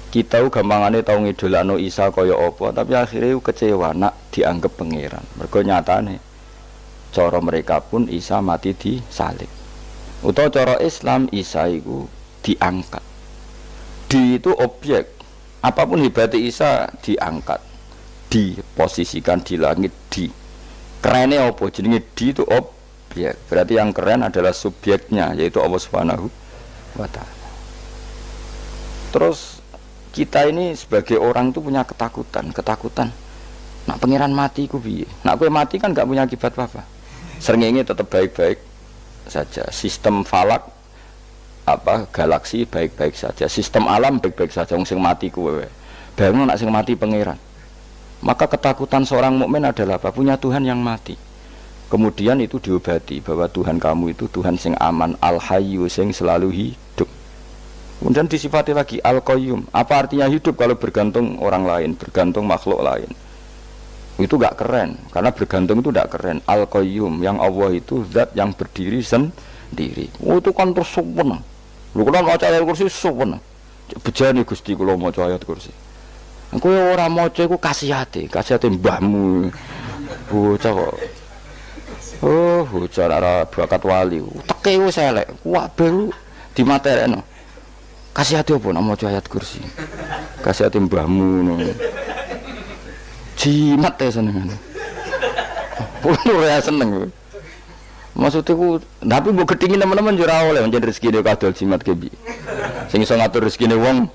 Kita gampangane tau ngidolakno Isa kaya apa, tapi akhirnya kecewa nak dianggap pangeran. Mergo nyatane cara mereka pun Isa mati disalib. Utawa cara Islam Isa iku diangkat. Di itu objek. Apapun hebatnya Isa diangkat, diposisikan di langit di. Kerennya apa? Jenenge di itu objek. Berarti yang keren adalah subjeknya, yaitu Allah Subhanahu wa Ta'ala. Terus kita ini sebagai orang itu punya ketakutan. Nak pangeran mati ku piye? Nak kowe mati kan gak punya akibat apa-apa. Srengenge tetap baik-baik saja. Sistem falak galaksi baik-baik saja. Sistem alam baik-baik saja. Wong sing mati kuwe. Bayangno nak sing mati pangeran. Maka ketakutan seorang mukmin adalah apa? Punya Tuhan yang mati. Kemudian itu diobati bahwa Tuhan kamu itu Tuhan sing aman, al-hayyu sing selalu hidup. Kemudian disifati lagi al-qayyum. Apa artinya hidup kalau bergantung orang lain, bergantung makhluk lain? Itu gak keren, karena bergantung itu gak keren. Al-qayyum, yang Allah itu zat yang berdiri sendiri. Oh itu kan terus sempurna. Lu kalau mau ayat kursi sempurna. Bejane Gusti kula maca ayat kursi. Engko ora maca iku kasihate mbahmu. Bocah kok. Oh, bocah ora bakat wali. Teke wis elek. Kabeh dimaterekno. Kasih hati apa nak maca ayat kursi? Kasih hati mbahmu ngono. Jimat ya senengan. Kulo ora seneng. Maksudnya ku, tapi mbok gedhingi teman-teman yo ora oleh njen rezekine kadol jimat kebi. Sing iso ngatur rezekine wong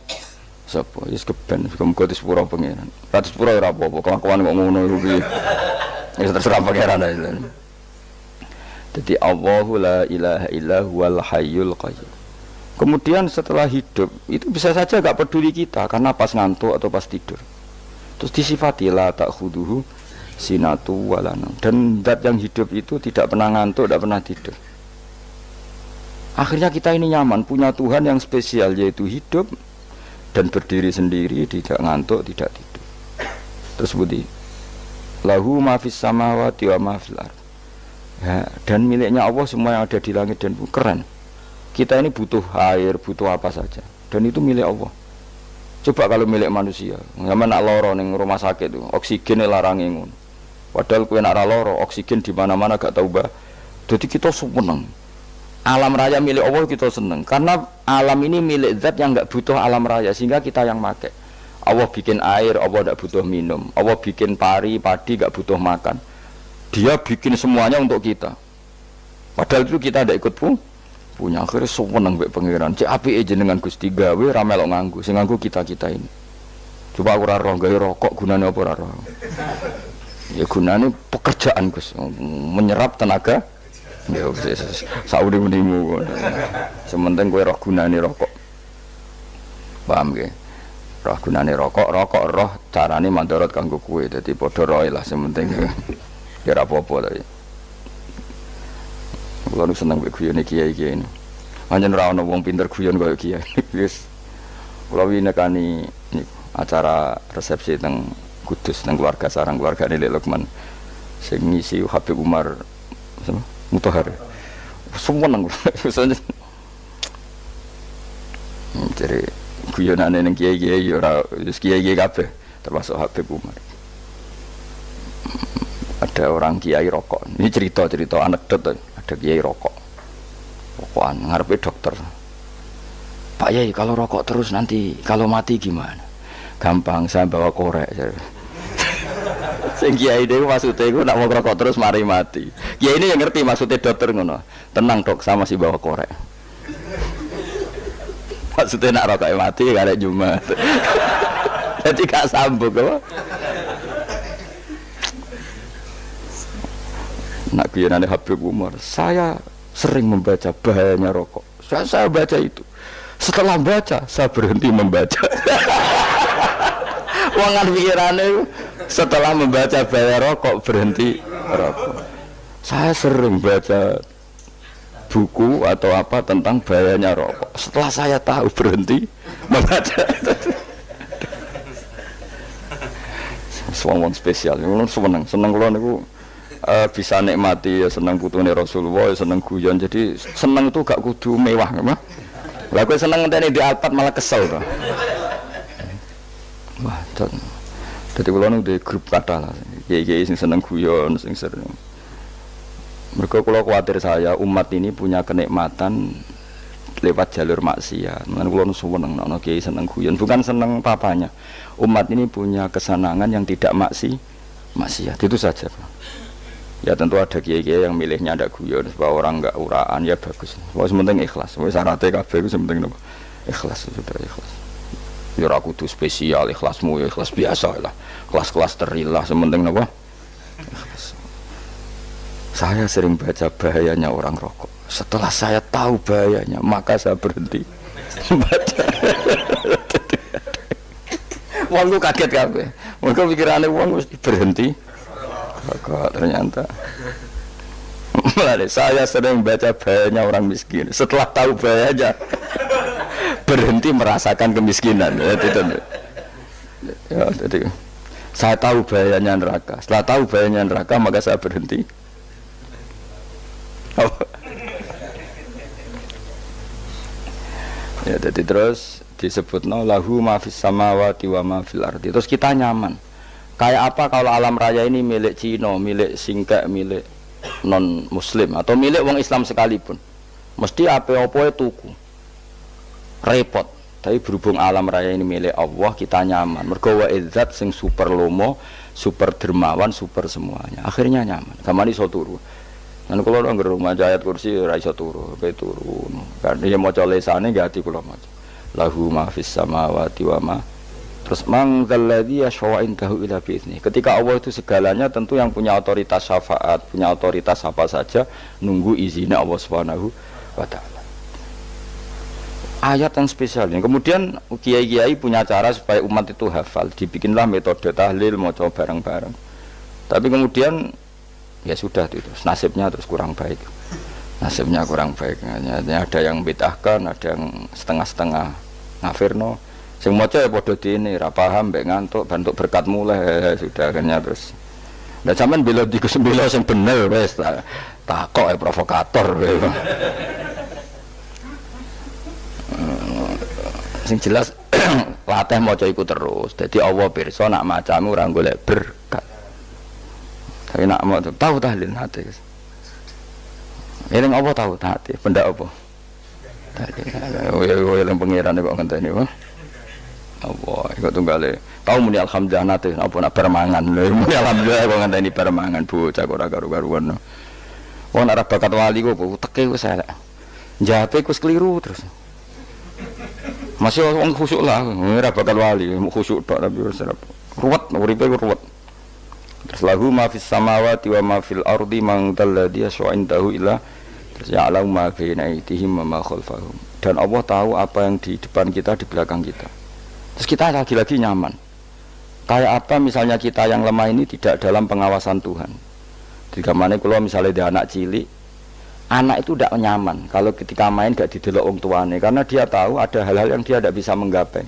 sapa? Wis keben, muga disepuro pangeran. Ora disepuro ora apa-apa, kelakuan kok ngono iku piye. Wis terserah pangeran ae. Jadi Allahu la ilaha illa huwal hayyul qayyum. Kemudian setelah hidup itu bisa saja gak peduli kita karena pas ngantuk atau pas tidur. Terus disifati la ta'khuduhu sinatu walana. Dan zat yang hidup itu tidak pernah ngantuk, tidak pernah tidur. Akhirnya kita ini nyaman punya Tuhan yang spesial yaitu hidup dan berdiri sendiri, tidak ngantuk, tidak tidur. Terus budi lahu ma fis samawati wa ma fil ardh. Ya, dan miliknya Allah semua yang ada di langit dan bumi. Keren. Kita ini butuh air, butuh apa saja, dan itu milik Allah. Coba kalau milik manusia, sama nak loro ning rumah sakit itu, oksigen larangi ngono. Padahal kowe nak loro, oksigen di mana-mana gak tahu bah. Jadi kita seneng. Alam raya milik Allah kita seneng, karena alam ini milik zat yang gak butuh alam raya, sehingga kita yang make. Allah bikin air, Allah gak butuh minum. Allah bikin padi gak butuh makan. Dia bikin semuanya untuk kita. Padahal itu kita tidak ikut punya. Akhirnya seneng mbek pangeran. Cek apike jenengan Gusti gawe ra melok nganggo. Sing nganggo kita-kita ini. Coba aku ora roh gawe rokok gunane apa ora roh. Ya gunane pekerjaan Gus, menyerap tenaga. Ya wis saudi-udimu. Sementing kowe roh gunane rokok. Paham nggih? Roh gunane rokok roh carane mandorot kanggo kowe. Dadi padha roe lah sementing. Ya ora apa-apa ta. Kulo nu seneng mbek guyone kiai-kiai ini. Pancen ora ana wong pinter guyon kaya kiai. Wis kula winekani acara resepsi teng Kudus teng keluarga sarang keluargane Lek Lukman sing ngisi Habib Umar Mutahar. Seneng kula. Jadi guyonane ning kiai-kiai ora wis kiai-kiai kabeh termasuk Habib Umar. Ada orang kiai rokok. Ini cerita anekdot. Ada kiai rokok. Rokokan ngarepe dokter. Pak Yai, kalau rokok terus nanti kalau mati gimana? Gampang, saya bawa korek. Sing kiai dhewe maksudnya iku nak mau rokok terus mari mati. Kiai ini yang ngerti maksudnya dokter ngono. Tenang dok, sama si bawa korek. Maksudnya nak rokok mati gak ada Jumat. Jadi gak sambung apa? Nak kuyonane Habib Umar, saya sering membaca bahayanya rokok. Saya baca itu. Setelah baca, saya berhenti membaca. Wangan pikirane setelah membaca bahaya rokok berhenti rokok. Saya sering baca buku atau apa tentang bahayanya rokok. Setelah saya tahu berhenti membaca. Suwon spesial. Seneng kula niku bisa nikmati ya seneng putune Rasulullah ya seneng guyon jadi seneng itu gak kudu mewah apa lah kowe seneng ngenteni di Alphard malah kesel to Wah, dadi kula nu duwe grup kathah lah. Kiai-kiai sing seneng guyon, sing sering. Mergo kula kuwatir saya umat ini punya kenikmatan lewat jalur maksiat. Mulane kula nu seneng ana kiai seneng guyon, bukan seneng papanya. Umat ini punya kesenangan yang tidak maksiat. Itu saja. Ya tentu ada kiai-kiai yang milihnya ada guyon supaya orang enggak uraan, ya bagus. Wis penting ikhlas. Wis syaratnya kabeh iku penting napa? Ikhlas, sudah ikhlas. Ya ora kudu spesial, ikhlasmu ya ikhlas biasa lah. Kelas-kelas terilah sementing napa? Ikhlas. Saya sering baca bahayanya orang rokok. Setelah saya tahu bahayanya, maka saya berhenti baca. Wong ku kaget kabeh. Mergo pikirane wong mesti berhenti. Rokok ternyata. Mulai saya sering baca bahayanya orang miskin. Setelah tahu bahayanya, berhenti merasakan kemiskinan. Ya, jadi saya tahu bahayanya neraka. Setelah tahu bahayanya neraka, maka saya berhenti. Ya, jadi terus disebutno lahu ma fis samawati wa ma fil ardi. Terus kita nyaman. Kayak apa kalau alam raya ini milik Cina, milik singkek, milik non muslim atau milik wong Islam sekalipun. Mesti apa-apa tuku. Repot. Tapi berhubung alam raya ini milik Allah, kita nyaman. Mergo wa izzat sing super lomo, super dermawan, super semuanya. Akhirnya nyaman. Kamane iso turu. Lan kula nang rumah ayat kursi ora iso turu, pe turu. Kan ya maca lesane nggih ati kula maca. Lahu ma fis samawati wa ma. Terus man dzalladzi yashfa'u indahu ila bi'izni. Ketika Allah itu segalanya, tentu yang punya otoritas syafaat, punya otoritas apa saja nunggu izinnya Allah Subhanahu wa taala. Ayat yang spesial ini. Kemudian kiai-kiai punya cara supaya umat itu hafal, dibikinlah metode tahlil maca bareng-bareng. Tapi kemudian ya sudah itu nasibnya terus kurang baik. Nasibnya kurang baik. Ada yang bid'ahkan, ada yang setengah-setengah ngafirno. Sing maca ya padha dene ra paham mbek ngantuk bantuk berkat mulai sudah akhirnya terus. Lah sampean bela dikesembela sing bener wis takok provokator. Sing jelas latih maca iku terus. Dadi Allah pirsa nak macamu ora golek berkat. Tapi nak mau tahu tahlil hati. Eling apa tahu hati? Benda apa? Tahlil. Yang pengiran kok ngenteni wae. Allah, ikut tunggale. Tahu muni alhamdulillah nate apa nak permangan. Muni alhamdulillah kok ngenteni permangan bocah ora karu-karuan. Wong nek bakat wali kok teke wis elek. Njape wis keliru terus. Masih wong khusyuk lah, ora bakat wali, khusyuk tok tapi wis ruwet, uripe ruwet. Terus lahu ma fis samawati wa ma fil ardi man dalladhi yash'indahu illa terus ya'lamu ma baina aydihim wa ma khalfahum. Dan Allah tahu apa yang di depan kita, di belakang kita. Terus kita lagi-lagi nyaman. Kayak apa misalnya kita yang lemah ini tidak dalam pengawasan Tuhan. Jika mana kalau misalnya dia anak cilik, anak itu tidak nyaman kalau ketika main gak didelok orang tuanya, karena dia tahu ada hal-hal yang dia tidak bisa menggapai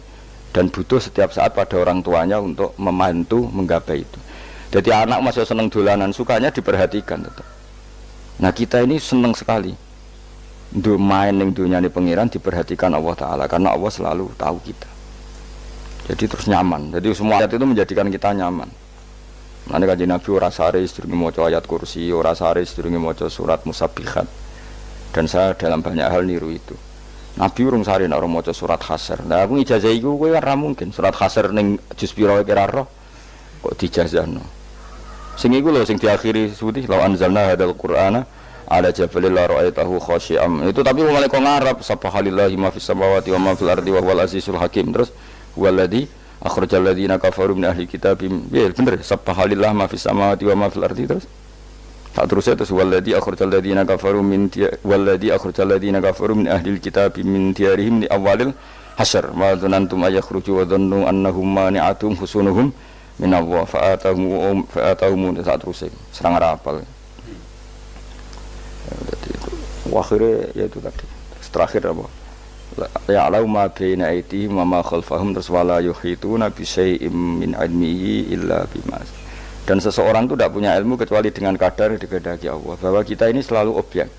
dan butuh setiap saat pada orang tuanya untuk membantu menggapai itu. Jadi anak masih seneng dolanan, sukanya diperhatikan tetap. Nah kita ini seneng sekali untuk main yang dunia ini pengiran diperhatikan Allah Ta'ala, karena Allah selalu tahu kita. Jadi terus nyaman. Jadi semua ayat itu menjadikan kita nyaman. Nanti kajian Nabi ora sare sedurunge maca ayat kursi, ora sare sedurunge maca surat Musabbihat. Dan saya dalam banyak hal niru itu. Nabi urung sare nek ora maca surat Hasyr. Lah aku ijazah iku kowe ora mungkin surat Hasyr ning juz pira kira roh kok dijazahno. Sing iku lho sing diakhiri suti law anzalna hadzal qur'ana ala jabalil la ra'aitahu khashi'am. Itu tapi wong kok ngarep subhanallahi ma fis samawati wa ma fil ardi wa huwal azizul hakim. Terus walladzi akhrajal ladzina kafaru min ahli kitab. Ya bener subhanallah ma fis samawati wa ma fil ardi terus. Tak terus itu walladzi akhrajal ladzina kafaru min walladzi akhrajal ladzina kafaru min ahli kitab min diyarihim li awalil hasyr ma dzanantum ayakhruju wa dhannu annahum mani'atum husunuhum min Allah fa'atahum tak terus serang rapal. Jadi itu akhirnya ya itu tadi. Terakhir apa? Ya'lamu ma baina aydihim wa ma khalfahum wala yuhituna bi syai'in min 'ilmihi illa bima. Dan seseorang itu tidak punya ilmu kecuali dengan kadar dikehendaki Allah. Bahwa kita ini selalu objek.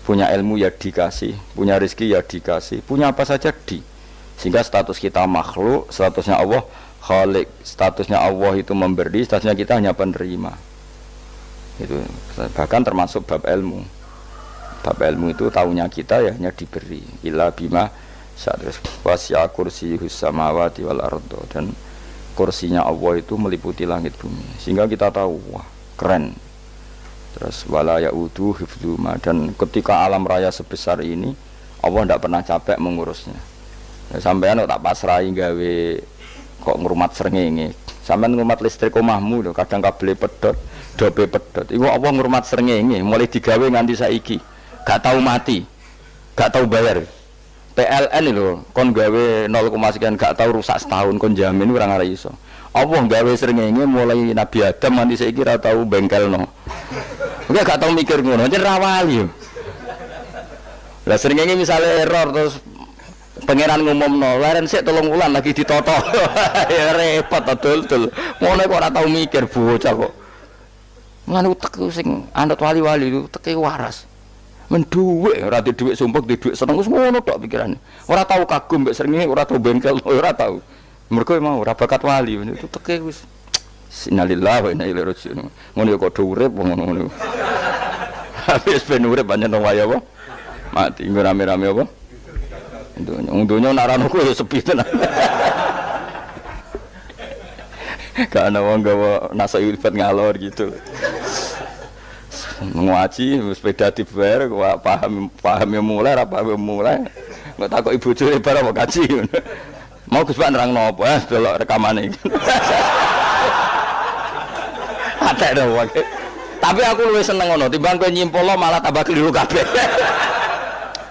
Punya ilmu ya dikasih, punya rezeki ya dikasih, punya apa saja di. Sehingga status kita makhluk, statusnya Allah Khalik, statusnya Allah itu memberi, statusnya kita hanya penerima. Itu bahkan termasuk bab ilmu. Bab ilmu itu taunya kita ya hanya diberi. Illa bima wasya kursiyus samawati wal ardo, dan kursinya Allah itu meliputi langit bumi. Sehingga kita tahu, wah, keren. Terus wala yaudu hifdzuma, dan ketika alam raya sebesar ini Allah tidak pernah capek mengurusnya. Ya, sampean tak pasrahi gawe kok ngrumat srengenge. Sampean ngrumat listrik omahmu lho, kadang kabel pedhot, dope pedhot. Iku apa ngrumat srengenge mulai digawe nganti saiki. Gak tahu mati. Gak tahu bayar. PLN lho, kon gawe 0, sekian gak tahu rusak setahun kon jamin ora ngara iso. Apa gawe srengenge mulai Nabi Adam nganti saiki ora tahu bengkelno. Oke gak tahu mikir ngono, jen rawali yo. Lah srengenge misale error terus pangeran ngumumno, leren sik 3 wulan lagi ditoto. Ya repot dul-dul. Ngono kok ora tau mikir bocah kok. Lan utek sing anut wali-wali itu teke waras. Men dhuwit ora di dhuwit sumpek di dhuwit seneng wis ngono tok pikirane. Ora tau kagum mbek srengenge, ora tau bengkel, ora tau. Mergo mau ora bakat wali itu teke wis innalillahi wa inna ilaihi raji'un. Ngono ya kok urip ngono. Habis ben urip pancen wae apa? Mati rame-rame apa? Untunya narano ku ya sepi tenan. Gak ana wong gawa nasa ilfat ngalor gitu. Ngaji sepeda dibayar kok paham yang mulai apa yang mulai. Enggak takok ibu bojone bar apa kaji. Mau Gus Pak nerangno apa delok rekamane. Atek dong wae. Tapi aku luwih seneng ngono timbang kowe nyimpulno malah tambah keliru kabeh.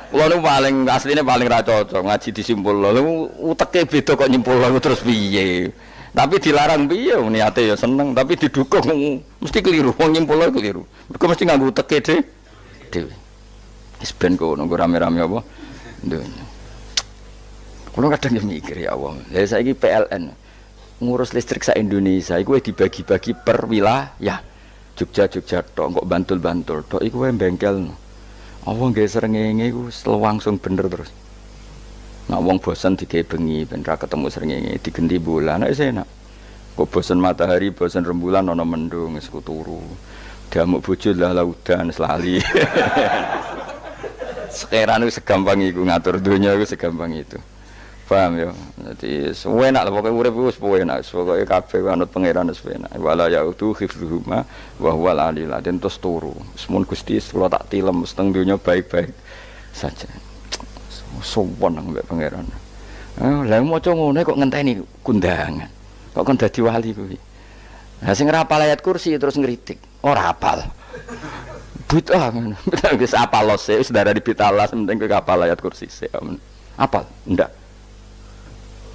Kulo niku paling asline paling ra cocok ngaji disimpulno. Lha uteke beda kok nyimpulno terus piye. Tapi dilarang piye niate ya seneng, tapi didukung mesti keliru. Wong nyimpulno keliru. Mergo mesti nganggo uteke dhewe. Wis ben kono rame-rame apa? Donya. Kulo kadang ya mikir ya Allah. Lah saiki PLN ngurus listrik sak Indonesia iku dibagi-bagi per wilayah. Jogja tok, kok Bantul tok iku wae bengkel. Apa nggih srengenge iku langsung bener terus. Nek wong bosan digawe bengi ben ra ketemu srengenge digenti bulan nek enak. Kok bosan matahari, bosan rembulan ana mendung wis turu. Damuk bojo lah laudan selali. Sekarang itu segampang iku ngatur dunia iku segampang itu. Paham ya? Jadi enak lah pokoknya urip wis enak, pokoke kabeh anut pangeran wis enak. Wala yautu khifruhuma wa huwal alil azim terus turu. Semun Gusti kula tak tilem seteng dunya baik-baik saja. Sowan nang mbek pangeran. Lah maca ngene kok ngenteni kundangan. Kok kon dadi wali kuwi. Lah sing ora hafal ayat kursi terus ngritik. Ora hafal. Bid'ah ngono. Wis hafal lose wis darani bitalas penting kowe hafal ayat kursi sik. Hafal? Ndak.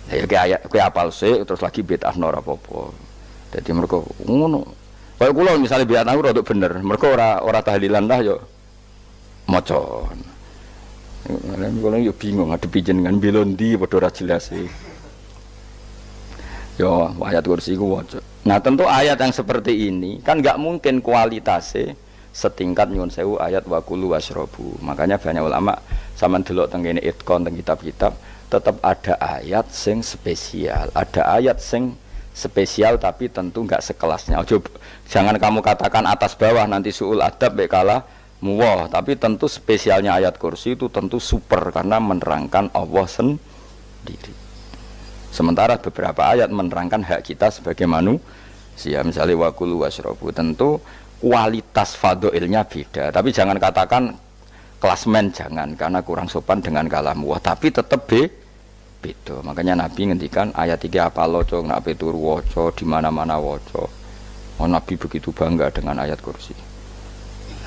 Ya kayak apal sih terus lagi bid'ah ora apa-apa. Dadi mergo ngono. Kaya kula misale bid'ah ora bener, mergo ora tahlilan lah yo maca. Kula yo bingung ngadepi jenengan belon ndi padha ora jelas e. Yo ayat kursi ku waca. Nah, tentu ayat yang seperti ini kan enggak mungkin kualitasnya setingkat nyuwun sewu ayat wa kulu wasrobu. Makanya banyak ulama sampean delok teng kene Itqan teng kitab-kitab tetap ada ayat sing spesial, ada ayat sing spesial tapi tentu enggak sekelasnya. Jangan kamu katakan atas bawah nanti suul adab bekala muwah, tapi tentu spesialnya ayat kursi itu tentu super karena menerangkan Allah sendiri. Sementara beberapa ayat menerangkan hak kita sebagai manusia, misalnya wakulu wasrobu, tentu kualitas fadhilnya beda. Tapi jangan katakan klasmen, jangan, karena kurang sopan dengan kalam wah, tapi tetap beda. Makanya Nabi ngendikan ayat 3 apa loco, nak turu waca di mana-mana waca. Oh, Nabi begitu bangga dengan ayat kursi.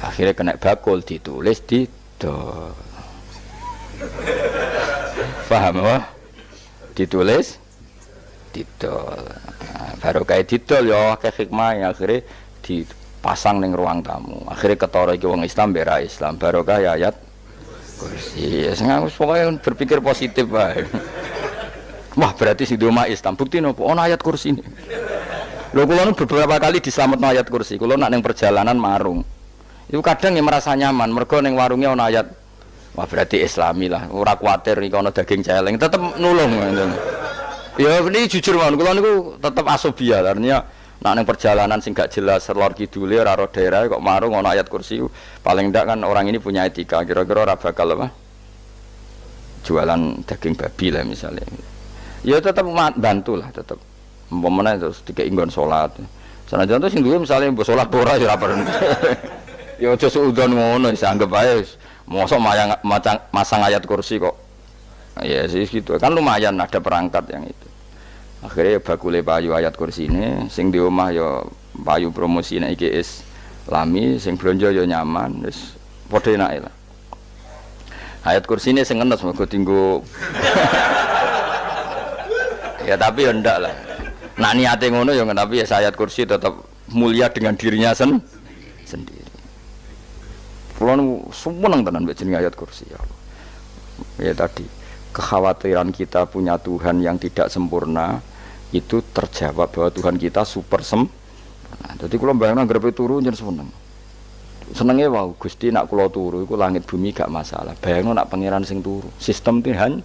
Akhirnya kena bakul ditulis di paham apa? Ditulis didol. Baru kayak didol ya akeh hikmah akhirnya dipasang ning ruang tamu. Akhirnya ketara iki wong Islam bera Islam barokah ya ayat kursi. Ya sing pokoke berpikir positif wae. Wah, berarti sing di omah Islam bukti nopo ana ayat kursi ini. Lho kula beberapa kali diselametno ayat kursi. Kula nak ning perjalanan marung. Itu kadang yang merasa nyaman mergo ning warungnya ana ayat. Wah, berarti Islami lah. Ora kuwatir iki ana daging celeng, tetep nulung ngono. Ya ini jujur mawon kula niku tetep asobia artinya nek ning perjalanan sing gak jelas lor kidule ora ro daerah kok marung ana ayat kursi paling ndak kan orang ini punya etika kira-kira ora bakal apa jualan daging babi lah misalnya. Ya tetep bantu lah tetep. Umpamane terus dikek nggon salat. Sanajan to sing duwe misale mbok salat ora ya ora perlu. Ya aja suudon ngono wis anggap ae mosok masang ayat kursi kok. Ya sih gitu kan lumayan ada perangkat yang itu. Akhirnya bakule payu ayat kursi ini sing di omah ya payu promosi nek iki Islami sing blonjo ya nyaman wis padha enake lah. Ayat kursi ini sing ngenes mergo tinggo. Ya tapi ya ndak lah. Nak niate ngono ya tapi ya ayat kursi tetap mulia dengan dirinya sendiri. Kulo seneng tenan mbek jeneng ayat kursi ya Allah. Ya tadi kekhawatiran kita punya Tuhan yang tidak sempurna itu terjawab bahwa Tuhan kita super sempurna. Jadi kalau bayangkan grepe turu jeneng senengnya wow Gusti nak kula turu iku langit bumi gak masalah. Bayangno nak pangeran sing turu sistem Tuhan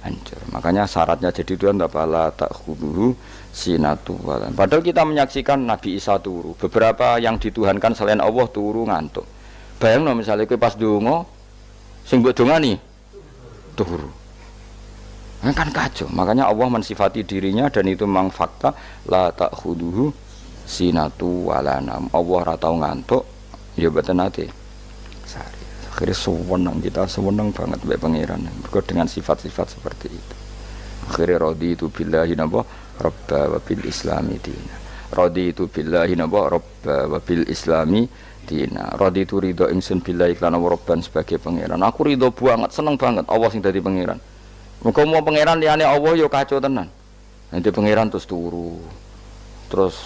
hancur. Makanya syaratnya jadi Tuhan la ta'khudhuhu sinatu walan. Padahal kita menyaksikan Nabi Isa turu. Beberapa yang dituhankan selain Allah turu ngantuk. Bayangno misalnya kowe pas donga sing mbok dongani turu. Kan kacau. Makanya Allah mensifati dirinya dan itu memang fakta la ta'khudhuhu sinatu walanam. Allah ora tau ngantuk, ya mboten nate. Akhirnya sewenang kita sewenang banget mbek pangeran. Mergo dengan sifat-sifat seperti itu. Akhirnya raditu billahi napa rabba wa bil islami dina. Raditu billahi napa rabba wa bil islami dina. Raditu ridho ingsun billahi lan rabban sebagai pangeran. Aku ridho banget, seneng banget Allah sing dadi pangeran. Muga mau pangeran liyane Allah ya kacau tenan. Nanti pangeran terus turu. Terus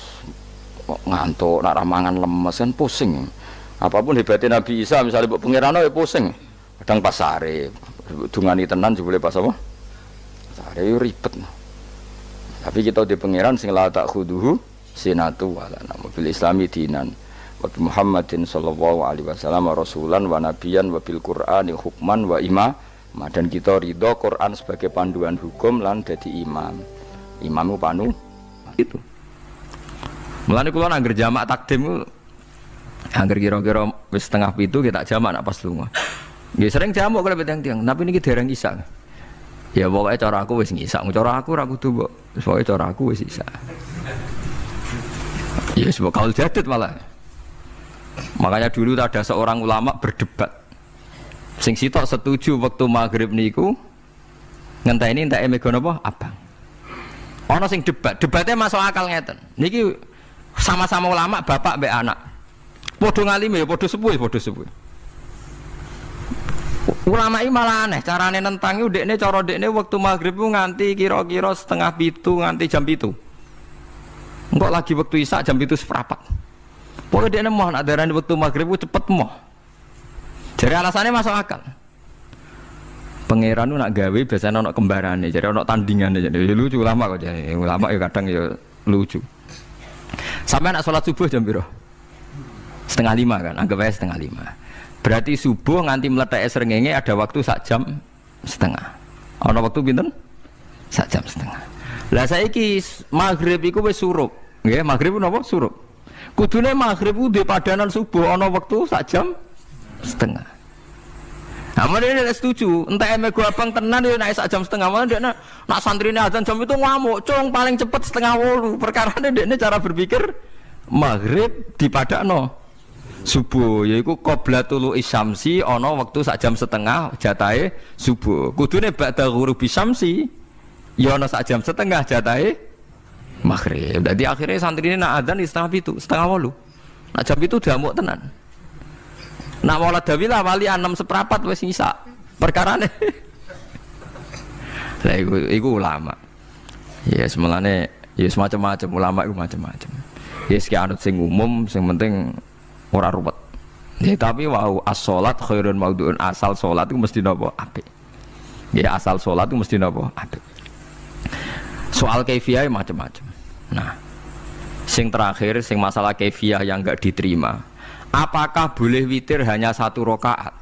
ngantuk, nak ramangan lemes kan pusing. Apapun hebatnya Nabi Isa misalnya mbok pangeran ya pusing. Kadang pas sare, dungani tenan jebule pas apa? Sare yo ribet. Tapi kita di pangeran sing la ta'khudhuhu sinatu wala bil islami dinan. Wa Muhammadin sallallahu alaihi wasallam rasulan wa nabiyan wa bil Qur'ani hukman wa dan kita ridho Quran sebagai panduan hukum lan dadi imam. Imamku panu itu. Mulane kula nang jamak takdim angger kira-kira wis setengah 7 kita jamak nak pas lunga. Nggih sering jamak kalau tiang-tiang, tapi niki dereng isa. Ya pokoke cara aku wis ngisa, cara aku ora kudu mbok. Pokoke cara aku wis isa. Ya wis kaul jadid malah. Makanya dulu ada seorang ulama berdebat. Sing sitok setuju waktu maghrib niku ngenteni entake mega napa abang. Ana sing debatnya masuk akal ngeten. Niki sama-sama ulama bapak mbek anak. Padha ngalime ya padha sepuh. Ulama iki malah aneh carane nentang iku dekne cara dekne waktu maghrib ku nganti kira-kira 6:30 nganti jam 7. Engko lagi waktu isya jam 7:15. Pokoke dekne moh nak darani waktu maghrib ku cepet moh. Jadi alasannya masuk akal. Pangeran nak gawe biasanya ono kembarane, jadi ono tandingannya. Jadi lucu ulama kok jadi ulama ya kadang ya lucu. Sampai nak sholat subuh jam piro? 4:30 kan, anggap aja 4:30. Berarti subuh nganti meletak srengenge ada waktu sak jam setengah. Ono waktu pinten? Sak jam setengah. Lah saiki maghrib iku wis surup. Nggih, maghrib napa surup? Kudune maghrib ku di padanan subuh ono waktu sak jam setengah. Amun ini setuju, entah eme gua abang tenan ya naik sak jam setengah malah dia nak santrine azan jam itu ngamuk, cung paling cepet 7:30. Perkarane dia cara berpikir maghrib dipadakno subuh, yaiku qoblatul isyamsi ana waktu sak jam setengah jatahe subuh. Kudune ba'da ghurubi syamsi ya ana sak jam setengah jatahe maghrib. Dadi akhirnya santrine nak azan di 7:30. Nak jam itu diamuk tenan. Nak maulad dawilah wali 6:15 wis isa. Perkarane. Lah iku ulama. Ya semelane ya semacam-macam ulama iku macam-macam. Ya sik anut sing umum sing penting ora ruwet. Ya tapi wau as-shalat khairun maudhu'un, asal salat iku mesti napa apik. Ya asal salat iku mesti napa apik. Soal kaifiyah macam-macam. Nah, sing terakhir sing masalah kaifiyah yang enggak diterima. Apakah boleh witir hanya 1 rakaat?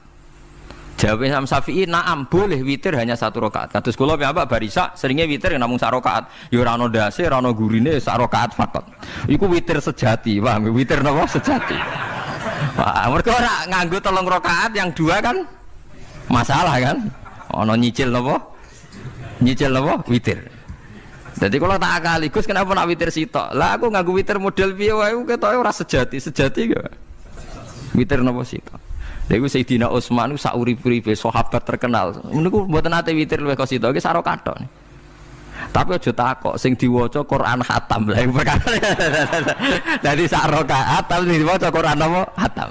Jawab Imam Syafi'i, na'am boleh witir hanya 1 rakaat. Kados kula piyambak barisa seringnya witir namung 1 rakaat. Ya ora ono ndase, ora ono gurine 1 rakaat fakot. Iku witir sejati, paham? Witir napa sejati. Wah, mergo ora nganggo 3 rakaat yang 2 kan masalah kan? Ono nyicil napa? Nyicil napa? Witir. Jadi kalau tak akali, Gus kenapa nak witir sitok? Lah aku nganggo witir model piye wae ketoke ora sejati. Sejati gak? Witir napa sitok? Lha iku Sayyidina Utsman sak urip-uripe sahabat terkenal. Niku mboten nate witir luwih kok sitok iki sak rakaat. Tapi aja takok sing diwaca Quran khatam. Lah iku perkara. Dadi sak rakaat tapi diwaca Quran apa? Khatam.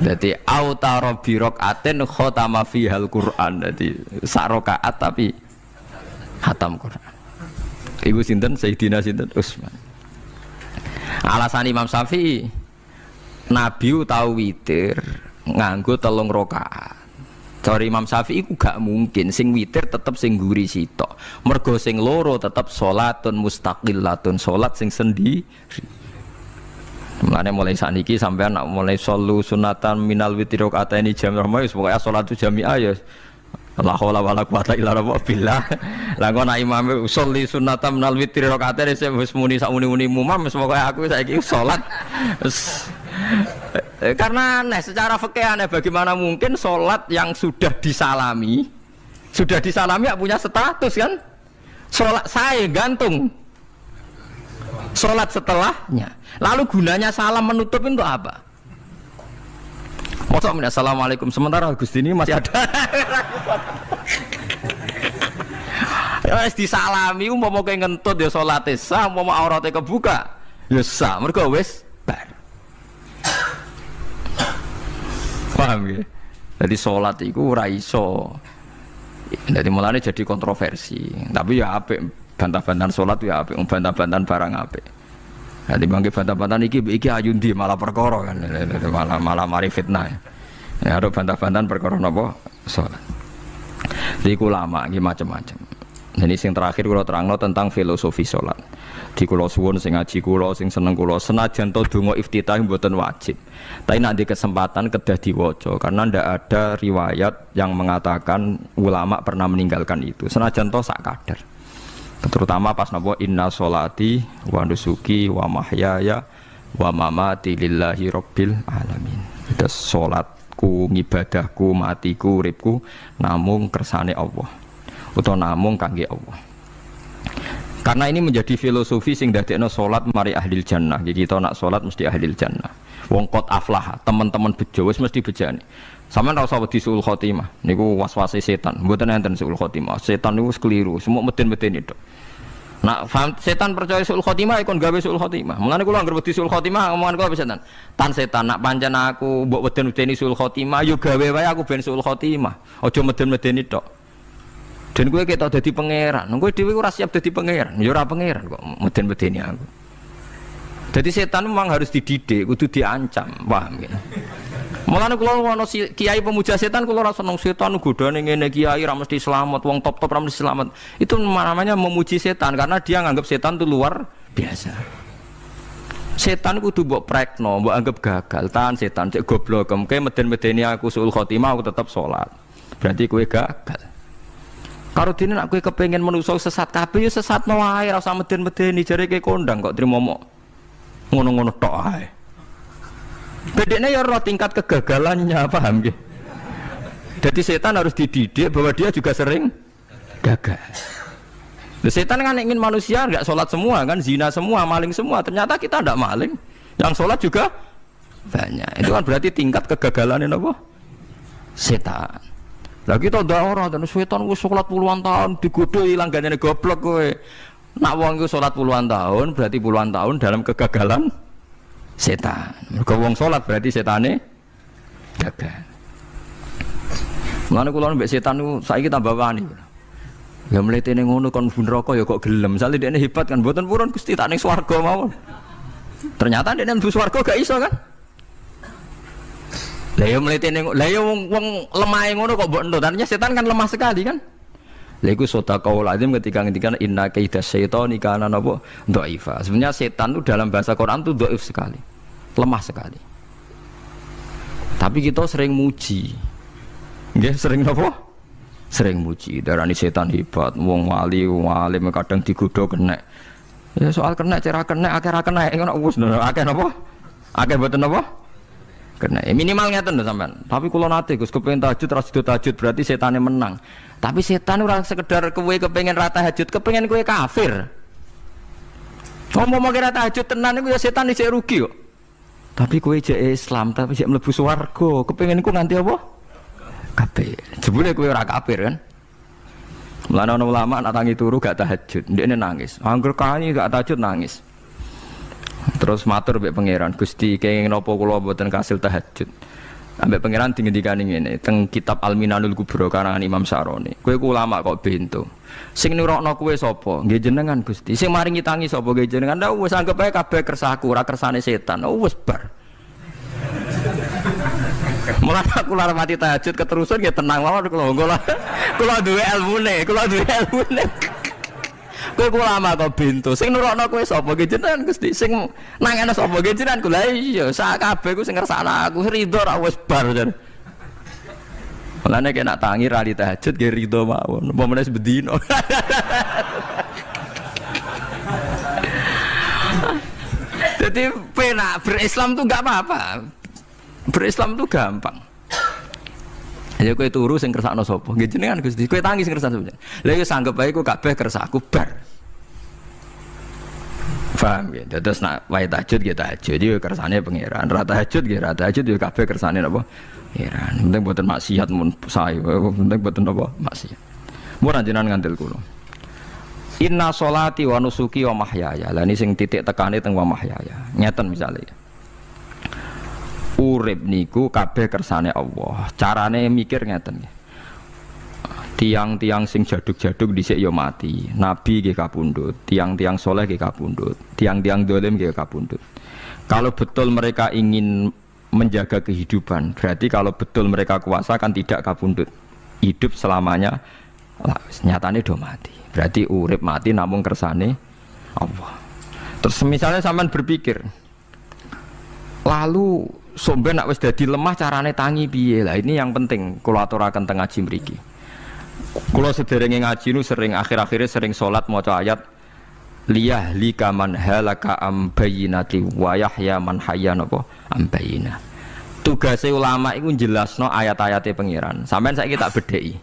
Dadi autara bi rakaatin khatama fihal Quran. Dadi sak rakaat tapi khatam Quran. Iku sinten Sayyidina sinten Utsman. Alasan Imam Syafi'i Nabi tahu witir nganggo 3 rakaat. Cari Imam Syafi'i ku gak mungkin sing witir tetep sing guri sitok. Mergo sing loro tetep salatun mustaqillatun, salat sing sendiri. Mulane mulai sakniki sampean nak mulai solu sunatan minal witri rakaataini jami'ah wis pokoke salatu jami'ah ya la haula wala quwata illa billah. Lah kok nek imame sholli sunatan minal witri rakaataini wis muni sak muni-muni mumam wis pokoke aku saiki salat karena aneh secara fikih aneh bagaimana mungkin sholat yang sudah disalami ya punya status kan sholat saya gantung sholat setelahnya lalu gunanya salam menutup itu apa? Masa assalamualaikum sementara Gusti ini masih ada ya disalami umpama kowe ngentut ya salate sah umpama aurate kebuka ya sah mergo wis bar. Paham ya? Jadi sholat itu ora iso. Jadi mulanya jadi kontroversi. Tapi ya apik bantah-bantahan sholat ya apik, bantah-bantahan barang apik. Jadi bangke bantah-bantahan iki ayundi malah perkara kan. Malah mari fitnah. Ya ada bantah-bantahan perkara napa? Sholat. Jadi ulama iki macam-macam. Jadi sing terakhir kula terangno tentang filosofi sholat. Di kula suwun sing ngaji kula sing seneng kula senajan to donga iftitah mboten wajib. Tapi nek di kesempatan kedah diwaca karena ndak ada riwayat yang mengatakan ulama pernah meninggalkan itu. Senajan to sak kadar. Terutama pas napa inna sholati wa nusuki wa mahyaya wa mamati lillahi rabbil alamin. Itu salatku, ngibadahku, matiku, uripku namung kersane Allah. Utawa namung kangge Allah. Karena ini menjadi filosofi sing dadekno salat mari ahlil jannah. Jadi kita nak salat mesti ahlil jannah. Wong qad aflah, teman-teman bejo wis mesti bejane. Sampeyan ora usah wedi suul khotimah. Niku waswase setan. Mboten enten suul khotimah. Setan niku wis keliru, semua meden-medeni tok. Nak setan percaya suul khotimah ikon gawe suul khotimah. Mulane kula anggere wedi suul khotimah omongan kula setan. Tan setan nak pancen aku mbok weden-wedeni suul khotimah yo gawe wae aku ben suul khotimah. Aja meden-medeni tok. Dan gue kita jadi pangeran, gue dewi ora siap jadi pangeran, ya ora pangeran kok meden-medeni aku. Jadi setan memang harus dididik, kudu diancam, paham ya? Mulane kula ana kiai pemuja setan kula ora seneng setan godane ngene kiai ra mesti selamat, wong top-top ra mesti selamat. Itu namanya memuji setan karena dia nganggap setan itu luar biasa. Setan kudu mbok prekno, mbok anggap gagal, tahan setan cek goblok, kowe meden-medeni aku suul khotimah aku tetap salat. Berarti kowe gagal. Karo dene nek kowe kepengin manusa sesat kabeh ya sesatno wae ora usah meden-medeni jare kowe kondang kok trimo mok ngono-ngono tok ae. Bedene ya ora tingkat kegagalannya, paham nggih? Jadi setan harus dididik bahwa dia juga sering gagal. Setan kan ingin manusia enggak sholat semua kan, zina semua, maling semua. Ternyata kita enggak maling, yang sholat juga banyak. Itu kan berarti tingkat kegagalannya apa? Setan. Lah kita ndak ora dan setan wis salat puluhan tahun digodho langgane goblok kowe. Nak wong iku salat puluhan tahun berarti puluhan tahun dalam kegagalan setan. Mergo wong salat berarti setane gagal. Mulane kula mbek setan niku saiki tambah wani. Ya mletene ngono kon neraka ya kok gelem. Misale dekne hebat kan mboten purun Gusti tak ning swarga mawon. Ternyata dekne mlebu swarga gak iso kan? Lah yo mletene lah yo wong lemah ngono kok mbok entuk. Artinya setan kan lemah sekali kan. Lah iku sodaqaul azim ketika ngendikan inna kaidas syaitani kana napa dhaifa. Sebenarnya setan itu dalam bahasa Quran itu dhaif sekali. Lemah sekali. Tapi kita sering muji. Nggih sering napa? Sering muji, darani setan hebat, wong wali, wong alim kadang digodho kena. Ya soal kena cara kena akeh ra kena ngono wis akeh napa? Akeh mboten napa? Kena. Minimal ngeten lho sampean. Tapi kula nate Gus kepengin tahajud ra sido tahajud berarti setane menang. Tapi setan ora sekedar kowe kepengin ra tahajud, kepengin kowe kafir. Ngomong kira tahajud tenan iku ya setan isih rugi kok. Tapi kowe jek Islam, tapi jek mlebu swarga, kepengin iku nganti apa? Kafir. Jebule kowe ora kafir kan? Mulane ana ulama nak tangi turu gak tahajud, ndekne nangis. Angger kani gak tahajud nangis. Terus matur mbek pangeran, Gusti kenging napa kula mboten kasil tahajud. Ambek pangeran dingendikani ngene, teng kitab Al-Minanul Kubra karangan Imam Syaroni. Kowe ku ulama kok bento. Sing nurokno kowe sapa? Nggih jenengan Gusti. Sing maringi tangi sapa? Nggih jenengan. Lah wis anggap ae kabeh kersaku, ora kersane setan. Wis bar. Mulane aku lara mati tahajud keterusan nggih tenang mawon kula duwe ilmune, Kowe ulama kok bento. Sing nurokno kowe sapa? Nggih jenengan Gusti. Sing nangene sapa? Nggih jenengan. Lha iya, sak kabeh ku sing ngersakno aku ridho ra wis bar jan. Mulane kena tangi ra di tahajud nggih ridho mawon. Apa meneh bedino. Jadi penak berislam tuh enggak apa-apa. Berislam tuh gampang. Ya kowe turu sing kersakno sapa? Nggih jenengan Gusti. Kowe tangi sing kersakno sapa? Lha iku sanggep ae ku kabeh kersakku bar. Paham ya? Terus nak wae tahajud nggih tahajud yo kersane pangeran. Ra tahajud nggih ra tahajud yo kabeh kersane napa? Pangeran. Penting mboten maksiat mun sae. Penting mboten napa? Maksiat. Mun jenengan ngandel kula. Inna sholati wa nusuki wa mahyaya. Lah ini sing titik tekane teng wa mahyaya. Ngeten misale. Urip niku kabeh kersane Allah. Carane mikir ngeten nggih. Tiang-tiang sing jaduk-jaduk dhisik ya mati. Nabi nggih kapundhut, tiang-tiang soleh nggih kapundhut, tiang-tiang dolim nggih kapundhut. Kalau betul mereka ingin menjaga kehidupan, berarti kalau betul mereka kuasa kan tidak kapundhut. Hidup selamanya nyatane do mati. Berarti urip mati namung kersane Allah. Terus misalnya sampean berpikir, lalu somben nak wis dadi lemah carane tangi piye? Lah ini yang penting kula aturaken teng ngaji mriki. Kula sederenge ngaji nu sering akhir-akhire sering salat maca ayat liyah lika man halaka am bayyinati wa yahya man hayya napa am bayyinah. Tugase ulama iku jelasno ayat-ayate pangeran. Sampeyan saiki tak bedheki.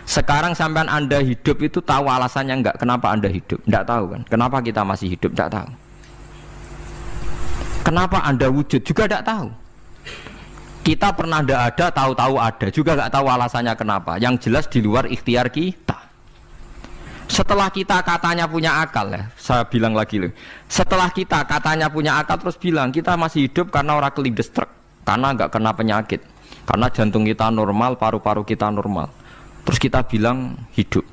Sekarang sampean Anda hidup itu tahu alasannya enggak? Kenapa Anda hidup? Enggak tahu kan? Kenapa kita masih hidup? Enggak tahu. Kenapa Anda wujud? Juga enggak tahu. Kita pernah enggak ada, tahu-tahu ada. Juga enggak tahu alasannya kenapa. Yang jelas di luar ikhtiar kita. Setelah kita katanya punya akal ya, saya bilang lagi loh. Setelah kita katanya punya akal terus bilang kita masih hidup karena orang kelindes truk. Karena enggak kena penyakit. Karena jantung kita normal, paru-paru kita normal. Terus kita bilang hidup.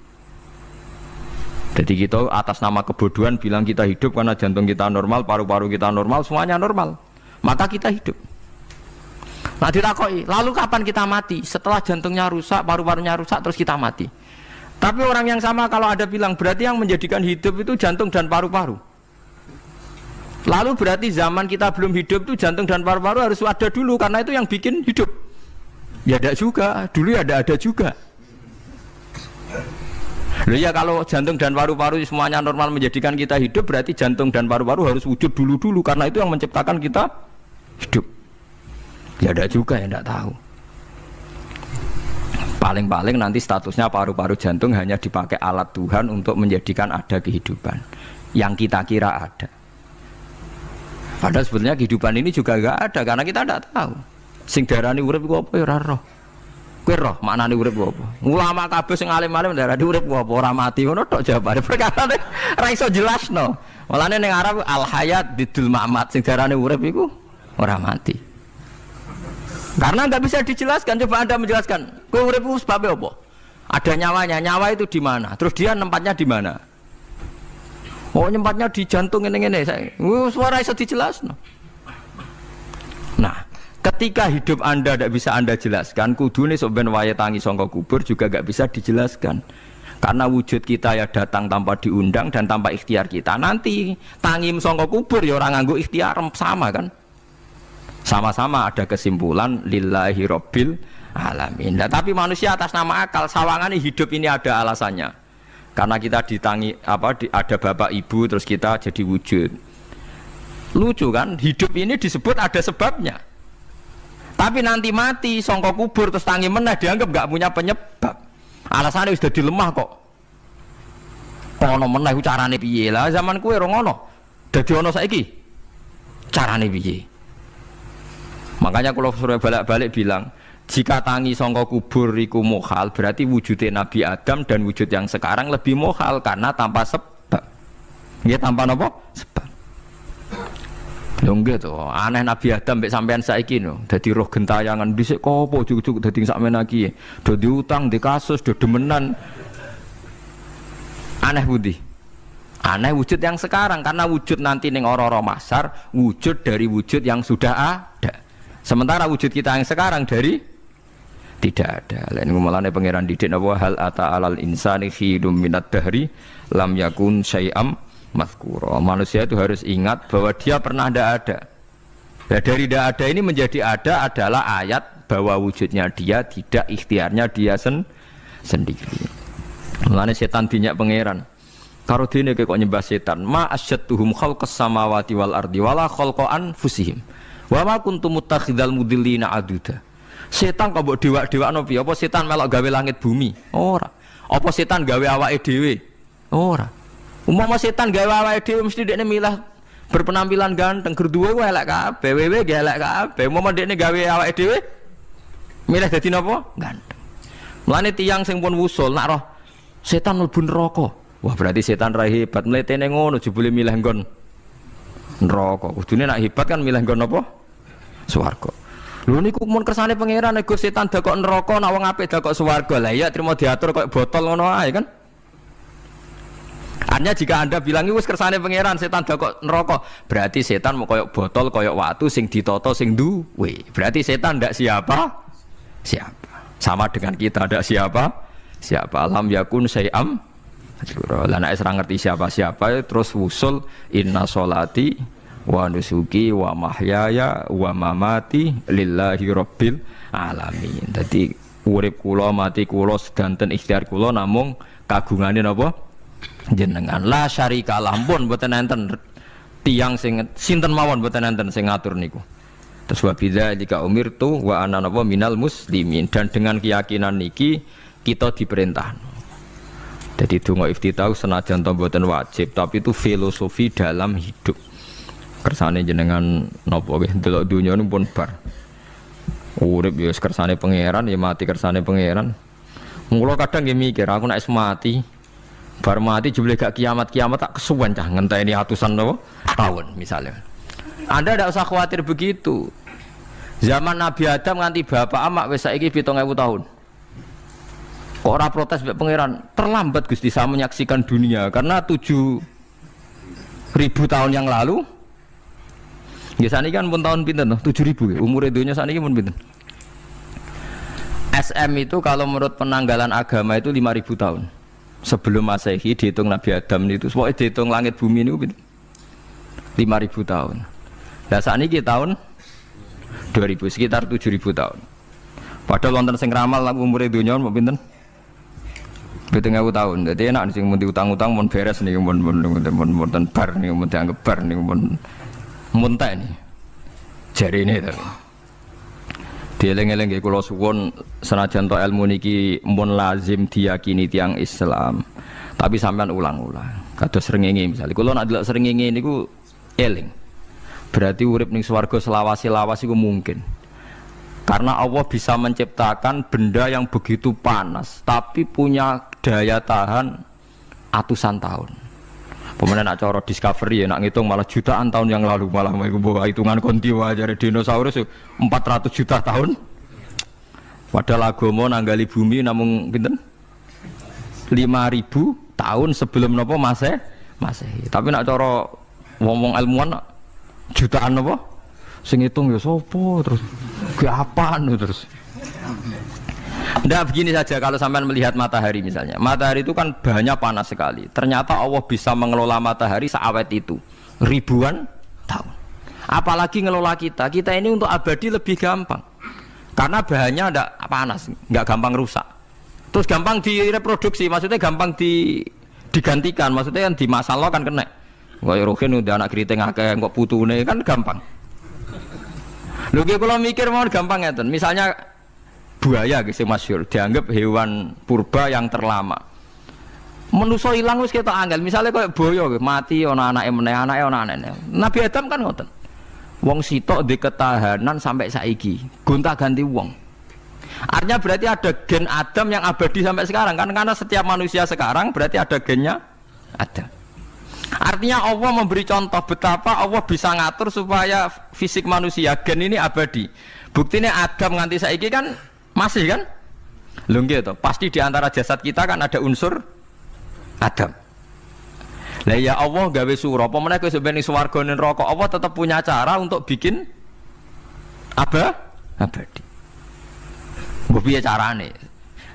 Jadi kita atas nama kebodohan bilang kita hidup karena jantung kita normal, paru-paru kita normal, semuanya normal. Maka kita hidup. Nah ditakoi, lalu kapan kita mati? Setelah jantungnya rusak, paru-parunya rusak, terus kita mati. Tapi orang yang sama kalau ada bilang berarti yang menjadikan hidup itu jantung dan paru-paru. Lalu berarti zaman kita belum hidup itu jantung dan paru-paru harus ada dulu karena itu yang bikin hidup. Ya ada juga, dulu ya ada juga. Loh ya kalau jantung dan paru-paru semuanya normal menjadikan kita hidup berarti jantung dan paru-paru harus wujud dulu karena itu yang menciptakan kita hidup. Ya ada juga yang tidak tahu. Paling-paling nanti statusnya paru-paru jantung hanya dipakai alat Tuhan untuk menjadikan ada kehidupan yang kita kira ada. Padahal sebetulnya kehidupan ini juga enggak ada karena kita tidak tahu. Sing darani urip iku apa ya ora roh. Kowe roh maknane urip apa? Ulama kabeh sing alim-alim darani urip apa ora mati ngono tok jawabane. Perkarane ora iso jelasno. Mulane ning Arab al hayat bidul mamat sing darani urip iku ora mati. Karena enggak bisa dijelaskan. Coba Anda menjelaskan. Kowe urip iku sebab apa? Ada nyawanya. Nyawa itu di mana? Terus dia nempatnya di mana? Oh, nyempatnya di jantung ngene-ngene. Suara iso dijelasno. Nah, ketika hidup Anda tidak bisa Anda jelaskan, kudune sok ben wae tangi sangka kubur juga enggak bisa dijelaskan. Karena wujud kita ya datang tanpa diundang dan tanpa ikhtiar kita. Nanti tangi sangka kubur ya ora nganggo ikhtiar sama kan? Sama-sama ada kesimpulan lillahi rabbil alamin. Nah, tapi manusia atas nama akal sawangane hidup ini ada alasannya. Karena kita ada bapak ibu terus kita jadi wujud. Lucu kan? Hidup ini disebut ada sebabnya. Tapi nanti mati songko kubur terus tangi meneh dianggap gak punya penyebab. Alasannya sudah dilemah kok. Ono meneh carane piye lah zaman kuwe ora ngono. Dadi ono saiki. Carane piye? Makanya kalau suruh balik-balik bilang, jika tangi songko kubur iku mukhal, berarti wujudnya Nabi Adam dan wujud yang sekarang lebih mukhal karena tanpa sebab. Nggih tanpa napa? Sebab. Lho nggih to, aneh Nabi Adam mek sampean saiki no, dadi roh gentayangan dhisik kopo juk-juk dadi sakmene iki. Do diutang, di kasus, do demenan. Aneh budi. Aneh wujud yang sekarang karena wujud nanti ning ora-ora mahsyar wujud dari wujud yang sudah ada. Sementara wujud kita yang sekarang dari tidak ada. Lain ngomongane pangeran didik napa hal ata alal insani khidum minad dahri lam yakun syai'am mazkura. Manusia itu harus ingat bahwa dia pernah tidak ada. Nah, dari tidak ada ini menjadi ada adalah ayat bahwa wujudnya dia tidak ikhtiarnya dia sendiri. Mulane setan dinyak pangeran. Karo dene kok nyembah setan. Ma asyadtuhum khalqas samawati wal ardi wala khalqa anfusihim. Wa ma kuntum muttakhidal mudillina aduda. Setan kok mbok dewak-dewakno piye? Apa setan melok gawe langit bumi? Ora. Apa setan gawe awake dhewe? Ora. Umpama setan gawe awake dhewe mesti dekne milah berpenampilan ganteng, gerduwe ku elek kabeh, wewe ge elek kabeh. Umpama dekne gawe awake dhewe milih dadi napa? Ganteng. Mulane tiyang sing pun wusul nak roh setan mlebu neraka. Wah, berarti setan ra hebat, mletene ngono jebule milih nggon neraka. Kudune nak hebat kan milih nggon apa? Swarga. Lho niku mun kersane pangeran nek setan dakok neraka, nak wong apik dakok swarga. Lah iya trimo diatur koyo botol ngono ae kan. Artinya jika Anda bilang wis kersane pangeran setan dakok neraka, berarti setan mau koyo botol, koyo watu sing ditata sing duwe. Berarti setan ndak siapa? Siapa? Sama dengan kita ndak siapa? Siapa? Alam yakun syai'am. Lah nek ora ngerti siapa-siapa terus wusul inna sholati wa nusuki wa mahyaya wa mamati lillahi rabbil alamin. Dadi urip kula mati kula sedanten ikhtiar kula namung kagungane napa jenengan. La syarikalah pun mboten enten tiyang sing sinten mawon mboten enten sing ngatur niku. Terus wa bidzalika umirtu wa ana napa minal muslimin, dan dengan keyakinan niki kita diperintah. Jadi donga iftitah senajan to mboten wajib, tapi itu filosofi dalam hidup. Kersane jenengan napa nggih delok donya niku pun bar. Urip ya kersane pangeran, ya mati kersane pangeran. Mula kadang nggih mikir, aku nek mati, bar mati jebule gak kiamat-kiamat tak kesuwen cah ngenteni atusan napa tahun misalnya. Anda tidak usah khawatir begitu. Zaman Nabi Adam nganti bapak amak wis saiki 7.000 tahun. Kok ora protes mbek pangeran? Terlambat Gusti saya menyaksikan dunia karena 7.000 tahun yang lalu. Nggih saniki kan pun tahun pinten to? 7.000 umure donya saniki pun pinten? SM itu kalau menurut penanggalan agama itu 5.000 tahun. Sebelum Masehi dihitung Nabi Adam itu, pokoknya dihitung langit bumi ini 5.000 tahun. Lah saniki tahun 2000 sekitar 7.000 tahun. Padahal wonten sing ramal umure donya pinten? 7.000 tahun. Jadi enak sing mun diutang-utang mun beres niku mun bar niku mun dianggap bar niku mun muntah ini. Jarine to. Dieling-eling nggih kula suwun senajan to ilmu niki mun lazim diyakini tiyang Islam. Tapi sampean ulang-ulang. Kados srengenge misalnya kula nak delok srengenge niku eling. Berarti urip ning swarga selawase-lawas iku mungkin. Karena Allah bisa menciptakan benda yang begitu panas tapi punya daya tahan atusan tahun. Pemenang nak cara discovery ya nak ngitung malah jutaan tahun yang lalu, malah bawa hitungan kontiwa aja dinosaurus 400 juta tahun. Padahal agama nanggali bumi namun pinten 5.000 tahun sebelum napa Masehi. Tapi nak cara ngomong ilmuwan jutaan napa sing ngitung ya sapa terus ke apaan terus. Ndak begini saja kalau sampean melihat matahari misalnya. Matahari itu kan banyak panas sekali. Ternyata Allah bisa mengelola matahari seawet itu ribuan tahun. Apalagi ngelola kita. Kita ini untuk abadi lebih gampang. Karena bahannya ndak panas, nggak gampang rusak. Terus gampang direproduksi, maksudnya gampang digantikan, maksudnya kan di masa lalu kan kena. Wah, Rohin udah anak keriting akeh kok putune kan gampang. Lho kalau mikir mau gampang ya, misalnya buaya gitu masyhur dianggap hewan purba yang terlama. Manusa ilang wis ketok angel. Misale koyo boyo mati ana anake meneh, anake ana anene. Nabi Adam kan ngoten. Wong sitok di ketahanan sampai saiki, gonta-ganti wong. Artinya berarti ada gen Adam yang abadi sampai sekarang kan, karena setiap manusia sekarang berarti ada gennya Adam. Artinya Allah memberi contoh betapa Allah bisa ngatur supaya fisik manusia gen ini abadi. Buktinya Adam nganti saiki kan masih kan? Lho nggih to, pasti di antara jasad kita kan ada unsur Adam. Lah ya Allah gawe surah, apa meneh kowe sampeyan ning swarga ning neraka, Allah tetap punya cara untuk bikin abadi. Mbok piye carane?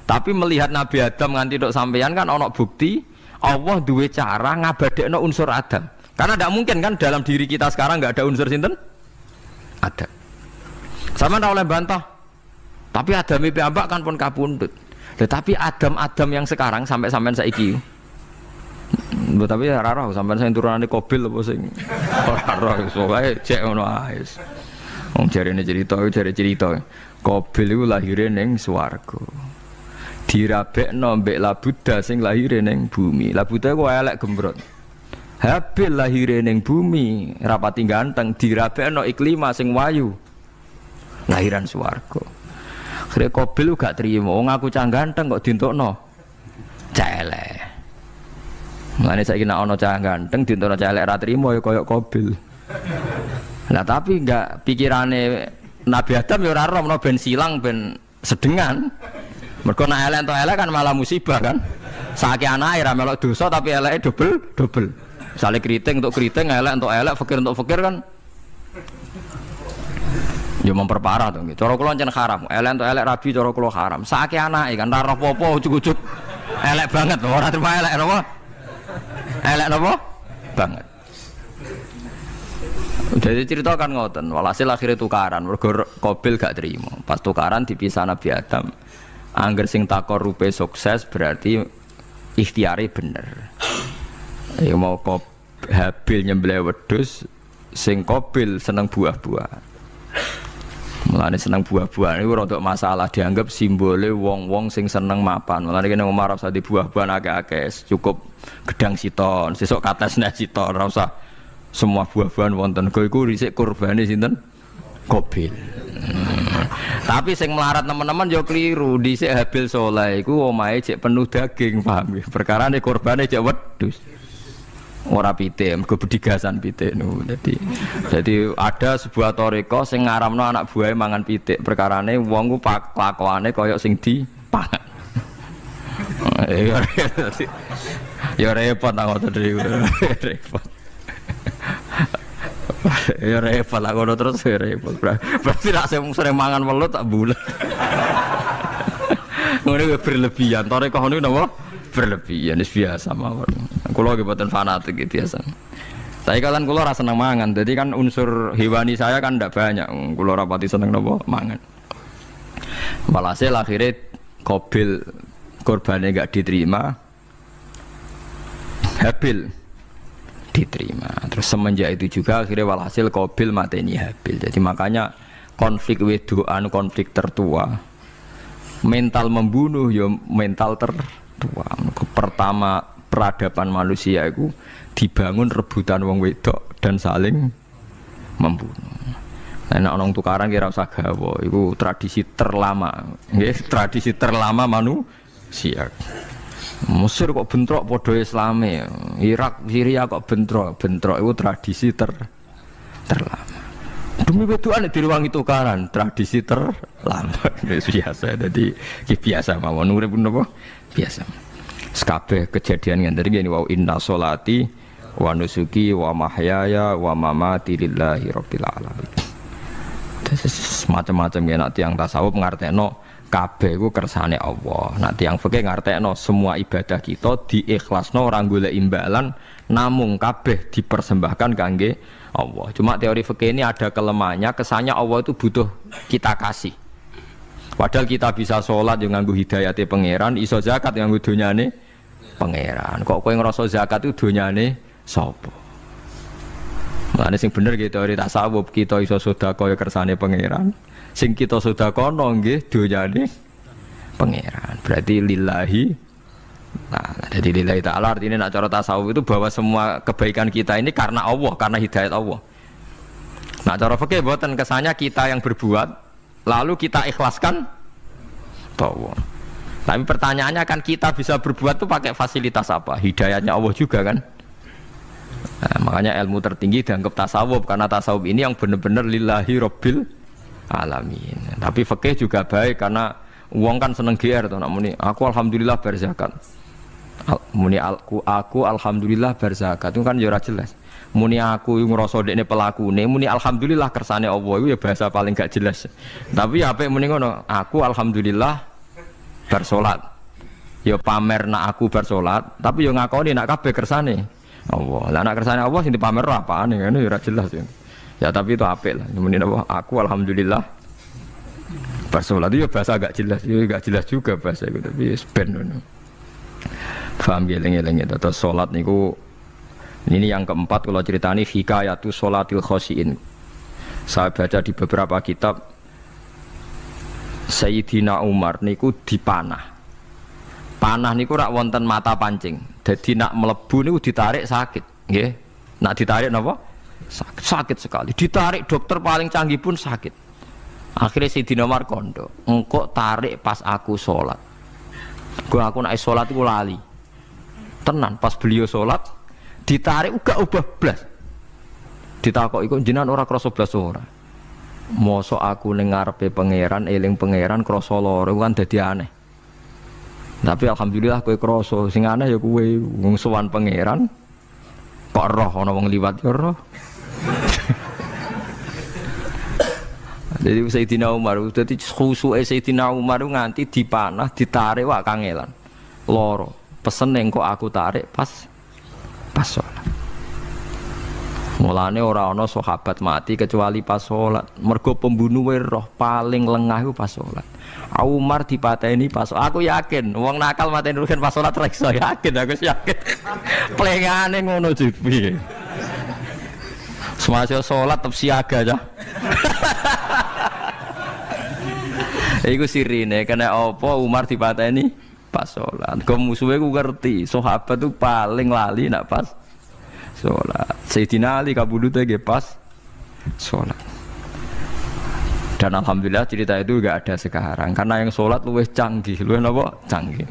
Tapi melihat Nabi Adam nganti tok sampeyan kan ana bukti Allah duwe cara ngabadekno unsur Adam. Karena tidak mungkin kan dalam diri kita sekarang nggak ada unsur sinten? Adam. Sama ora oleh bantah. Tapi Adam piyambak kan pun kapundhut. Tetapi Adam yang sekarang sampai saiki. Tapi ora roh sampean sing turunane Qabil apa sing ora roh soalé cek ngono ae. Wong jarene cerita. Qabil iku lahire ning swarga. Dirabekno mbek Labuda sing lahire ning bumi. Labuda ku elek gembrot. Habil lahire ning bumi, rapati ganteng, dirabekno Iklima sing wayu. Lahiran swarga. Akhire Qabil gak trimo, wong aku cah ganteng kok dintukno cah elek. Mulane saiki nek ana cah ganteng dintukno cah elek ra trimo ya kaya Qabil. Nah tapi enggak pikirane Nabi Adam ya ora roh ben silang ben sedengan. Mergo nek elek entuk elek kan malah musibah kan. Saiki anake ra melok dosa tapi eleke double. Misale keriting untuk keriting, elek untuk elek, fakir untuk fakir kan. Ya memperparah to nggih. Cara kula ncen haram. Elek untuk elek rabi cara kula haram. Saiki anake kan ra roh apa ujug-ujug elek banget lho, ora terima elek napa? Elek napa? Banget. Jadi cerita kan ngoten, walhasil akhirnya tukaran, mergo Qabil gak terima. Pas tukaran dipisah Nabi Adam. Angger sing takorupe sukses berarti ikhtiare bener. Ya mau Habil nyembelih wedhus, sing Qabil seneng buah-buahan. Mulane seneng buah-buahan iku rada masalah, dianggap simbole wong-wong sing seneng mapan. Mulane kene Umar ora usah di buah-buahan akeh-akeh, cukup gedang siton, sesuk katesne siton, ora usah semua buah-buahan wonten. Kok iku risik kurbane sinten? Qabil. Tapi sing melarat teman-teman yo keliru. Dhisik Habil saleh iku omahe cek penuh daging, paham ya? Perkarane korbane cek wedhus. Ora pitik, mergo bedigasan pitik niku. Jadi ada sebuah toriko sing ngaramno anak buahe mangan pitik. Perkarane wong ku kelakuane kaya sing dipangan. Ya repot ta ngoten repot. Ya repot lah ngono terus ya repot. Berarti nek sering mangan welut tak bulet. Ngono berlebihan. Toreko niku napa? Berlebihan wis biasa mawon. Kula nggih mboten fanatik iki biasa. Tapi kalian kula ora seneng mangan. Jadi kan unsur hewani saya kan ndak banyak. Kula ora pati seneng napa mangan. Walhasil akhirnya Qabil korbannya enggak diterima. Habil diterima. Terus semenjak itu juga akhirnya walhasil Qabil mateni Habil. Jadi makanya konflik wedoan, konflik tertua, mental membunuh ya mental tertua. Pertama peradaban manusia itu dibangun rebutan wong wedok dan saling membunuh. Nah, orang tukaran kira usah gawa, itu tradisi terlama, tradisi terlama manusia. Mesir kok bentrok podo Islame, Irak, Syria kok bentrok itu tradisi terlama. Demi wedokan diruwangi tukaran, tradisi terlama. Biasa, jadi biasa mawon urip napa? Biasa. Sekabeh kejadian ngene iki wa inna sholati wa nusuki wa mahyaya wa mamati lillahi rabbil alamin. Macam-macam ya nak tiyang tasawuf ngartekno kabeh iku kersane Allah. Nak tiyang fikih ngartekno semua ibadah kita diikhlasno ora golek imbalan namung kabeh dipersembahkan kangge Allah. Cuma teori fikih ini ada kelemahannya, kesannya Allah itu butuh kita kasih. Padahal kita bisa sholat yang nganggu hidayate pangeran, iso zakat yang nganggu donyane pangeran. Kok kowe ngrasa zakat itu donyane sapa? Mulane sing bener gitu teori tasawuf, kita iso sedekah ya kersane pangeran. Sing kita sedekahno nggih donyane pangeran. Berarti lillahi. Nah, jadi lillahi ta'ala artinya nak cara tasawuf itu bahwa semua kebaikan kita ini karena Allah, karena hidayat Allah. Nah, cara fikih mboten kesannya kita yang berbuat lalu kita ikhlaskan bahwa. Tapi pertanyaannya kan kita bisa berbuat tuh pakai fasilitas apa? Hidayatnya Allah juga kan. Nah, makanya ilmu tertinggi dianggap tasawuf karena tasawuf ini yang benar-benar lillahi rabbil alamin. Tapi fikih juga baik karena uang kan seneng GR tuh nak muni. Aku alhamdulillah berzakat. Muni aku alhamdulillah berzakat itu kan ya ora jelas. Muni aku ngrasa dekne pelakune, muni alhamdulillah kersane Allah itu ya bahasa paling gak jelas. Tapi ya apik muni ngono, aku alhamdulillah bersolat. Ya pamer nak aku bersolat, tapi ya ngakoni nak kabeh kersane Allah. Lah nak kersane Allah sing dipamer apane ngene ya ora jelas ya. Ya tapi itu apik lah. Muni apa? Aku alhamdulillah bersolat itu ya bahasa gak jelas, ya gak jelas juga bahasa itu tapi ben ngono. Paham geleng-geleng itu terus salat niku. Ini yang keempat kalau ceritani hikayatu sholatil khosyin. Saya baca di beberapa kitab Sayyidina Umar niku dipanah. Panah niku rak wonten mata pancing. Jadi nak melebu niku ditarik sakit, nggih. Nak ditarik napa? Sakit sekali. Ditarik dokter paling canggih pun sakit. Akhirnya Sayyidina Umar kondo, engkau tarik pas aku sholat. Aku nak sholat iku lali. Tenan pas beliau sholat ditarik uga ubah blas. Ditakoki kok jenengan ora krasa blas ora. Mosok aku ning ngarepe pangeran eling pangeran krasa lara kan dadi aneh. Tapi alhamdulillah kowe krasa sing aneh ya kowe wong sowan pangeran kok roh ana wong liwat ya roh. Jadi Sayyidina Umar dadi khusuke Sayyidina Umar nganti dipanah ditarik wak kangelan. Lara. Pesen engko aku tarik pas sholat. Mulane ora ana sahabat mati kecuali pas sholat. Mergo pembunuhe roh paling lengah iku pas sholat. Umar dipateni pas aku yakin wong nakal mateni rugen pas sholat ra iso yakin aku yakin. Plengane ngono jipi. Semasa sholat tetep siaga aja. Iku sirine kena apa Umar dipateni pas sholat. Kau musuhnya ku ngerti sahabat tu paling lali nak pas sholat. Sayyidina Ali kabudutnya ge pas sholat. Dan alhamdulillah cerita itu gak ada sekarang karena yang sholat luwih canggih, luwih apa? Canggih.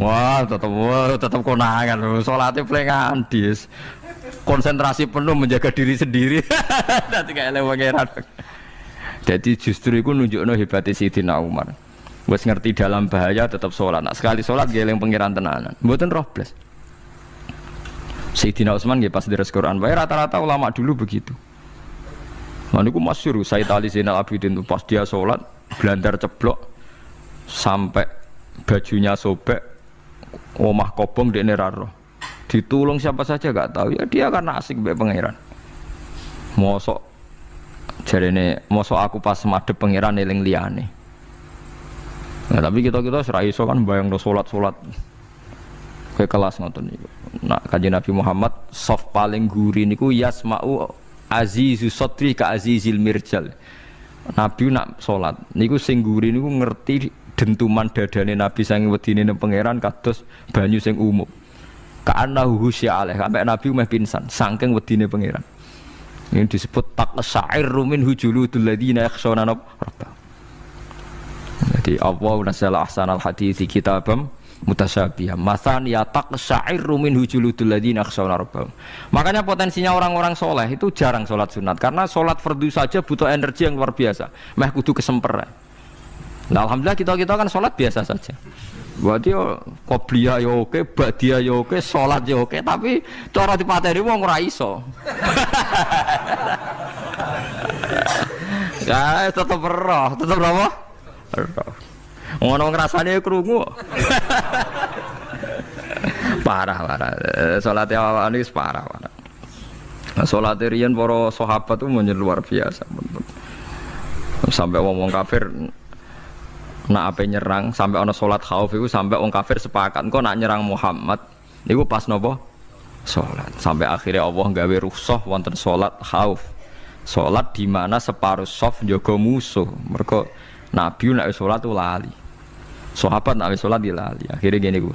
Wah, tetap konangan loh. Sholatnya pelengan dis. Konsentrasi penuh menjaga diri sendiri. Nanti kayak lewat pangeran. Jadi justru itu nunjukno hebatnya Sayyidina Umar. Wes ngerti dalam bahaya tetap sholat. Nah, sekali sholat geleng pangeran tenanan. Mboten roh blas. Sayyidina Utsman nggih pas deres Quran. Wae rata-rata ulama dulu begitu. Lan niku masyhur Sayyid Ali Zainal Abidin itu pas dia sholat blandar ceblok sampai bajunya sobek, omah kobong dekne ra roh. Ditulung siapa saja gak tahu. Ya dia karena asik mbek pangeran. Mosok jarene mosok aku pas madhep pangeran eling liyane. Nah, tapi kita ora iso kan bayangno salat-salat ke kelas ngoten niku. Nah, Kanjeng Nabi Muhammad soft paling guri niku yasma'u azizu sotri ka azizil mirjal. Nabi nak salat niku sing guri niku ngerti dentuman dadane Nabi saking wedine nang pangeran kados banyu sing umum. Ka'annahu husya alaih sampai Nabi meh pingsan saking wedine pangeran. Ini disebut taqsa'irru min hujuludul ladzina yakhshawna rabbahum. Jadi Allah nazzala ahsanal hadithi kitabam mutasyabiham mathan ya taqsa'irru min hujuludul ladzina yakhshawna rabbahum. Makanya potensinya orang-orang soleh itu jarang sholat sunat karena sholat fardu saja butuh energi yang luar biasa. Meh kudu kesemper. Nah, alhamdulillah kita kan sholat biasa saja. Berarti qobliyah ya oke, ba'diyah ya oke, sholat ya oke, tapi cara dipateni wong ora iso. Ya tetep roh, tetep apa? Ngono ngrasane krungu. Parah. Salate awake wis parah. Salate riyen para sahabat itu luar biasa. Sampai wong kafir nak ape nyerang, sampai ana salat khauf iku sampai wong kafir sepakat engko nak nyerang Muhammad niku pas napa? Salat. Sampai akhirnya Allah gawe rukhsah wonten salat khauf. Salat di mana separuh saf njaga musuh. Mergo Nabi nek salat tu lali. Sahabat nek salat lali. Akhirnya gini ku.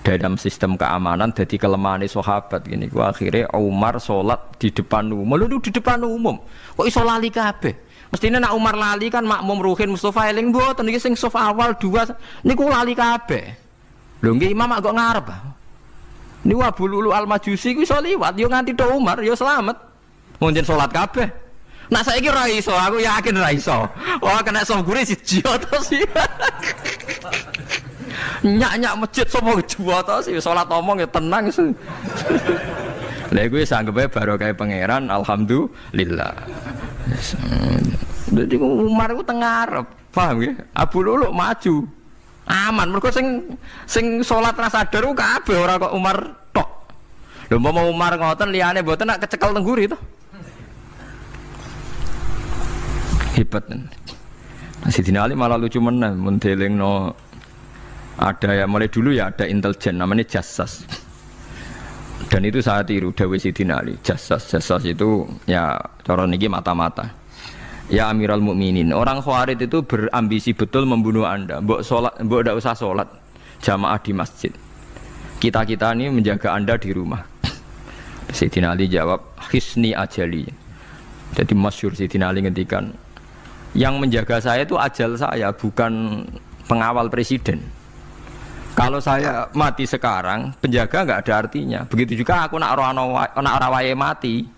Dalam sistem keamanan jadi kelemahan sahabat gini ku akhirnya Umar salat di depan umum. Lho di depan umum. Kok iso lali kabeh? Mestine nak Umar lali kan makmum Ruhin Mustofa eling mboten iki sing saf awal dua niku lali kabeh. Lho nggih imam kok ngarep. Niku Abu Lulu Al-Majusi ku iso liwat yo nganti tok Umar yo selamat. Mungkin salat kabeh. Nak saiki ra iso, aku yakin ra iso. Wah kena saf gure siji to sih. Nyak-nyak masjid sapa juwa to sih salat omong ya tenang sih. Lha iku wis anggepe barokah pangeran alhamdulillah. Jadi Umar itu tengah Arab, paham ya? Abu Lulu maju, aman. Mereka sing sholat rasa sadar kabeh ora kok Umar tok. Lho mau Umar ngoten liyane mboten nak kecekel tengguri to. Hebat. Sidina Ali malah lucu menan mun delingno ada ya mulai dulu ya ada intelijen namanya Jassas. Dan itu saya tiru dawuh Sidina Ali. Jassas itu ya cara niki mata-mata. Ya Amirul Mukminin, orang Khawarij itu berambisi betul membunuh Anda. Mbok ndak usah sholat jamaah di masjid. Kita ini menjaga Anda di rumah. Sayyidina Ali jawab, "Hisni ajali." Jadi masyhur Sayyidina Ali ngendikan, yang menjaga saya itu ajal saya, bukan pengawal presiden. Kalau saya mati sekarang, penjaga nggak ada artinya. Begitu juga aku nak ora wae mati.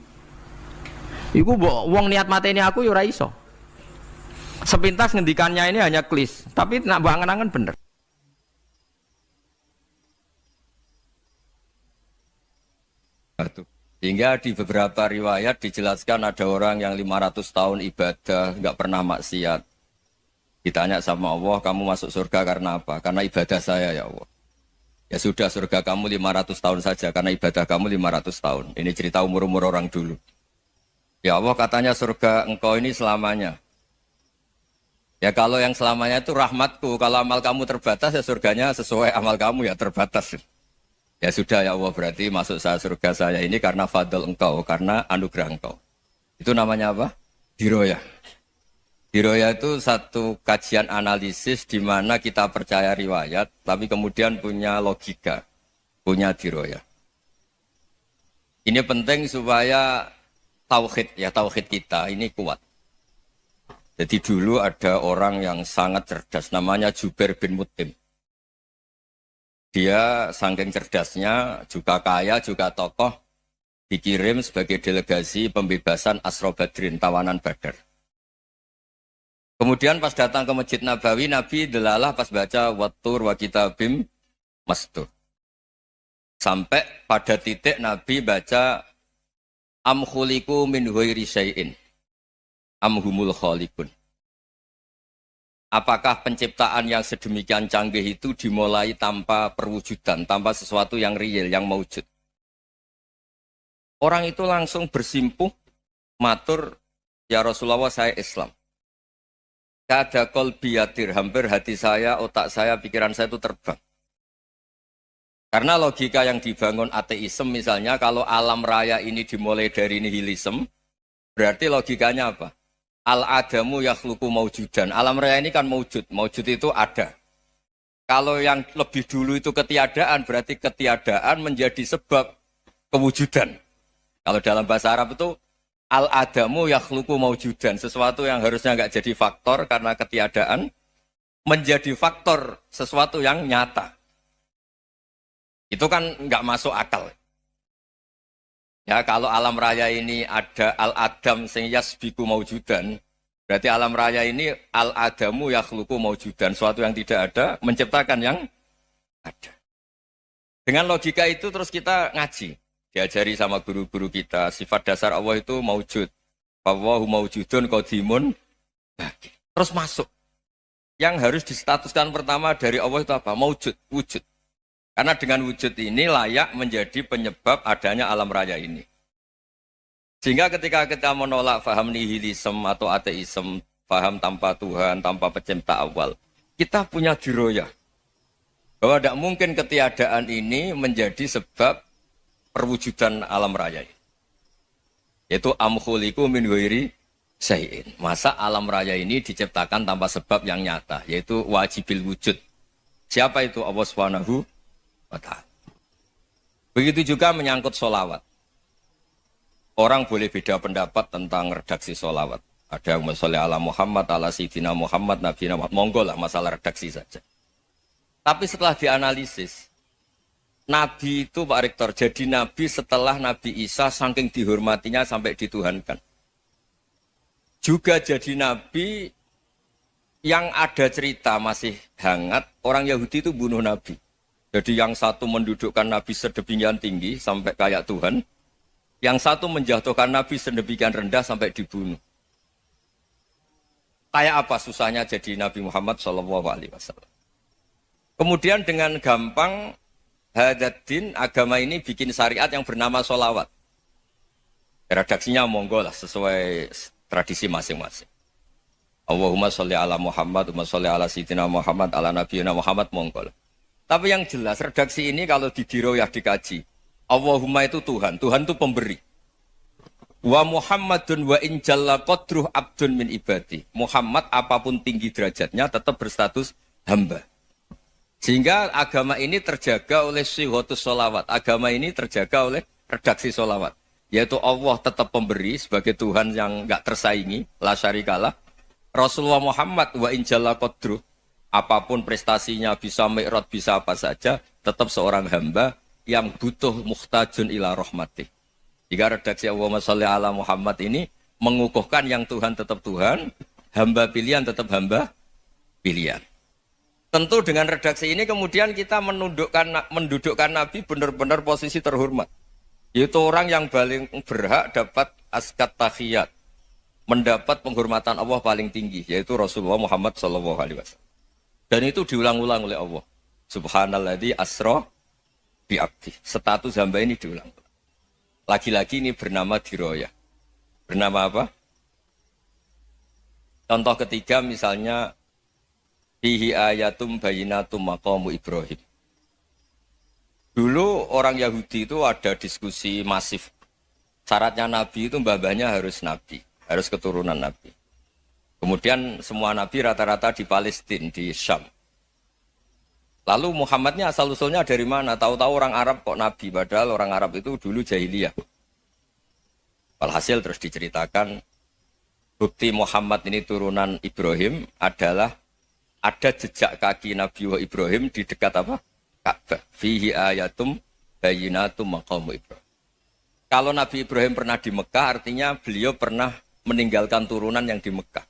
Iku wong niat mateni aku ya ora iso. Sepintas ngendikannya ini hanya klis, tapi nak bangen-angen bener. Hingga di beberapa riwayat dijelaskan ada orang yang 500 tahun ibadah, nggak pernah maksiat. Ditanya sama Allah, kamu masuk surga karena apa? Karena ibadah saya ya Allah. Ya sudah, surga kamu 500 tahun saja, karena ibadah kamu 500 tahun. Ini cerita umur-umur orang dulu. Ya Allah, katanya surga engkau ini selamanya. Ya kalau yang selamanya itu rahmatku, kalau amal kamu terbatas ya surganya sesuai amal kamu ya terbatas. Ya sudah ya Allah, berarti masuk surga saya ini karena fadl engkau, karena anugerah engkau. Itu namanya apa? Diroyah. Diroyah itu satu kajian analisis di mana kita percaya riwayat, tapi kemudian punya logika, punya diroyah. Ini penting supaya tauhid kita ini kuat. Jadi dulu ada orang yang sangat cerdas, namanya Jubair bin Mut'im. Dia saking cerdasnya, juga kaya, juga tokoh, dikirim sebagai delegasi pembebasan Asra Badrin, tawanan Badar. Kemudian pas datang ke Masjid Nabawi, Nabi delalah pas baca Wattur wa kitabim mastur. Sampai pada titik Nabi baca Am khuliqu min ghairi syai'in am humul khaliqun. Apakah penciptaan yang sedemikian canggih itu dimulai tanpa perwujudan, tanpa sesuatu yang real, yang maujud? Orang itu langsung bersimpuh, matur, ya Rasulullah saya Islam. Kada qalbi yatir, hampir hati saya, otak saya, pikiran saya itu terbang. Karena logika yang dibangun ateisme misalnya, kalau alam raya ini dimulai dari nihilisme, berarti logikanya apa? Al-adamu yakhluqu maujudan. Alam raya ini kan maujud. Maujud itu ada. Kalau yang lebih dulu itu ketiadaan, berarti ketiadaan menjadi sebab kewujudan. Kalau dalam bahasa Arab itu, al-adamu yakhluqu maujudan. Sesuatu yang harusnya nggak jadi faktor karena ketiadaan, menjadi faktor sesuatu yang nyata. Itu kan nggak masuk akal. Ya kalau alam raya ini ada al-adam sing yasbiku maujudan, berarti alam raya ini al-adamu yakhluqu maujudan, sesuatu yang tidak ada menciptakan yang ada. Dengan logika itu terus kita ngaji, diajari sama guru-guru kita, sifat dasar Allah itu maujud. Wallahu maujudun qadimun. Terus masuk. Yang harus distatuskan pertama dari Allah itu apa? Maujud, wujud. Karena dengan wujud ini layak menjadi penyebab adanya alam raya ini. Sehingga ketika kita menolak faham nihilisme atau ateisme, faham tanpa Tuhan, tanpa pencipta awal. Kita punya diroyah. Bahwa tidak mungkin ketiadaan ini menjadi sebab perwujudan alam raya ini. Yaitu amkhuliku min ghairi syai'in. Masa alam raya ini diciptakan tanpa sebab yang nyata. Yaitu wajibil wujud. Siapa itu? Allah Subhanahu wa ta'ala. Begitu juga menyangkut sholawat. Orang boleh beda pendapat tentang redaksi sholawat. Ada yang sholli ala Muhammad, ala Sayyidina Muhammad, Nabi Muhammad. Monggo lah masalah redaksi saja. Tapi setelah dianalisis, Nabi itu Pak Rektor jadi Nabi setelah Nabi Isa saking dihormatinya sampai dituhankan. Juga jadi Nabi yang ada cerita masih hangat, orang Yahudi itu bunuh Nabi. Jadi yang satu mendudukkan Nabi sedemikian tinggi sampai kayak Tuhan. Yang satu menjatuhkan Nabi sedemikian rendah sampai dibunuh. Kayak apa susahnya jadi Nabi Muhammad SAW. Kemudian dengan gampang Hadaddin agama ini bikin syariat yang bernama sholawat. Redaksinya monggo lah sesuai tradisi masing-masing. Allahumma sholli ala Muhammad, Allahumma sholli ala Sayyidina Muhammad, ala Nabiyina Muhammad, monggo lah. Tapi yang jelas redaksi ini kalau didiroyah dikaji, Allahumma itu Tuhan, Tuhan itu pemberi. Wa Muhammadun wa in jalla qadruh abdun min ibadi. Muhammad apapun tinggi derajatnya tetap berstatus hamba. Sehingga agama ini terjaga oleh syihotus sholawat. Agama ini terjaga oleh redaksi sholawat. Yaitu Allah tetap pemberi sebagai Tuhan yang enggak tersaingi, la syarikalah. Rasulullah Muhammad wa in jalla qadruh. Apapun prestasinya, bisa mi'raj, bisa apa saja, tetap seorang hamba yang butuh muhtajun ila rahmatih. Jika redaksi Allahumma sholli ala Muhammad ini mengukuhkan yang Tuhan tetap Tuhan, hamba pilihan tetap hamba pilihan. Tentu dengan redaksi ini kemudian kita mendudukkan Nabi benar-benar posisi terhormat. Yaitu orang yang paling berhak dapat askat tahiyat, mendapat penghormatan Allah paling tinggi, yaitu Rasulullah Muhammad SAW. Dan itu diulang-ulang oleh Allah. Subhanalladzi asra bi abdi. Status hamba ini diulang. Lagi-lagi ini bernama diroyah. Bernama apa? Contoh ketiga misalnya fihi ayatum bayinatum maqamu Ibrahim. Dulu orang Yahudi itu ada diskusi masif. Syaratnya Nabi itu mbah-mbahnya harus Nabi. Harus keturunan Nabi. Kemudian semua Nabi rata-rata di Palestina, di Syam. Lalu Muhammadnya asal-usulnya dari mana? Tahu-tahu orang Arab kok Nabi. Padahal orang Arab itu dulu jahiliyah. Walhasil terus diceritakan, bukti Muhammad ini turunan Ibrahim adalah ada jejak kaki Nabi Ibrahim di dekat apa? Ka'bah. Fihi ayatum bayinatum maqamu Ibrahim. Kalau Nabi Ibrahim pernah di Mekah, artinya beliau pernah meninggalkan turunan yang di Mekah.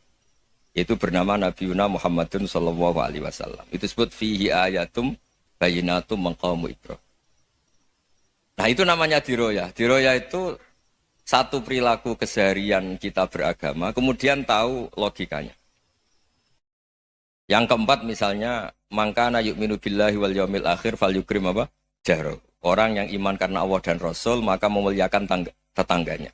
Itu bernama Nabi Muhammadun sallallahu alaihi wasallam. Itu disebut fihi ayatum bayinatum maqamu Ibrahim. Nah, itu namanya diroyah. Diroyah itu satu perilaku keseharian kita beragama, kemudian tahu logikanya. Yang keempat misalnya, mangkana yu'minu billahi wal yaumil akhir falyukrim apa? Jaro. Orang yang iman karena Allah dan Rasul, maka memuliakan tetangganya.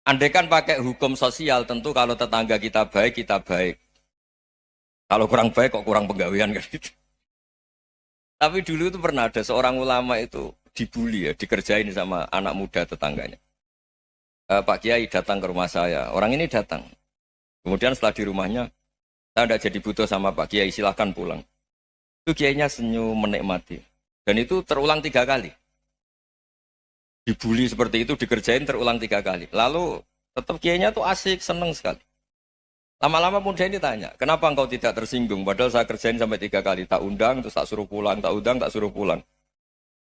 Andaikan pakai hukum sosial, tentu kalau tetangga kita baik, kita baik. Kalau kurang baik, kok kurang penggawean kan gitu. Tapi dulu itu pernah ada seorang ulama itu dibully ya, dikerjain sama anak muda tetangganya. Pak Kiai datang ke rumah saya, orang ini datang. Kemudian setelah di rumahnya, saya tidak jadi butuh sama Pak Kiai, silahkan pulang. Itu Kiainya senyum menikmati. Dan itu terulang 3 kali. Dibully seperti itu, dikerjain terulang 3 kali. Lalu tetap Kiainya tuh asik, seneng sekali. Lama-lama muda ini tanya, kenapa engkau tidak tersinggung? Padahal saya kerjain sampai 3 kali. Tak undang, terus tak suruh pulang, tak undang, tak suruh pulang.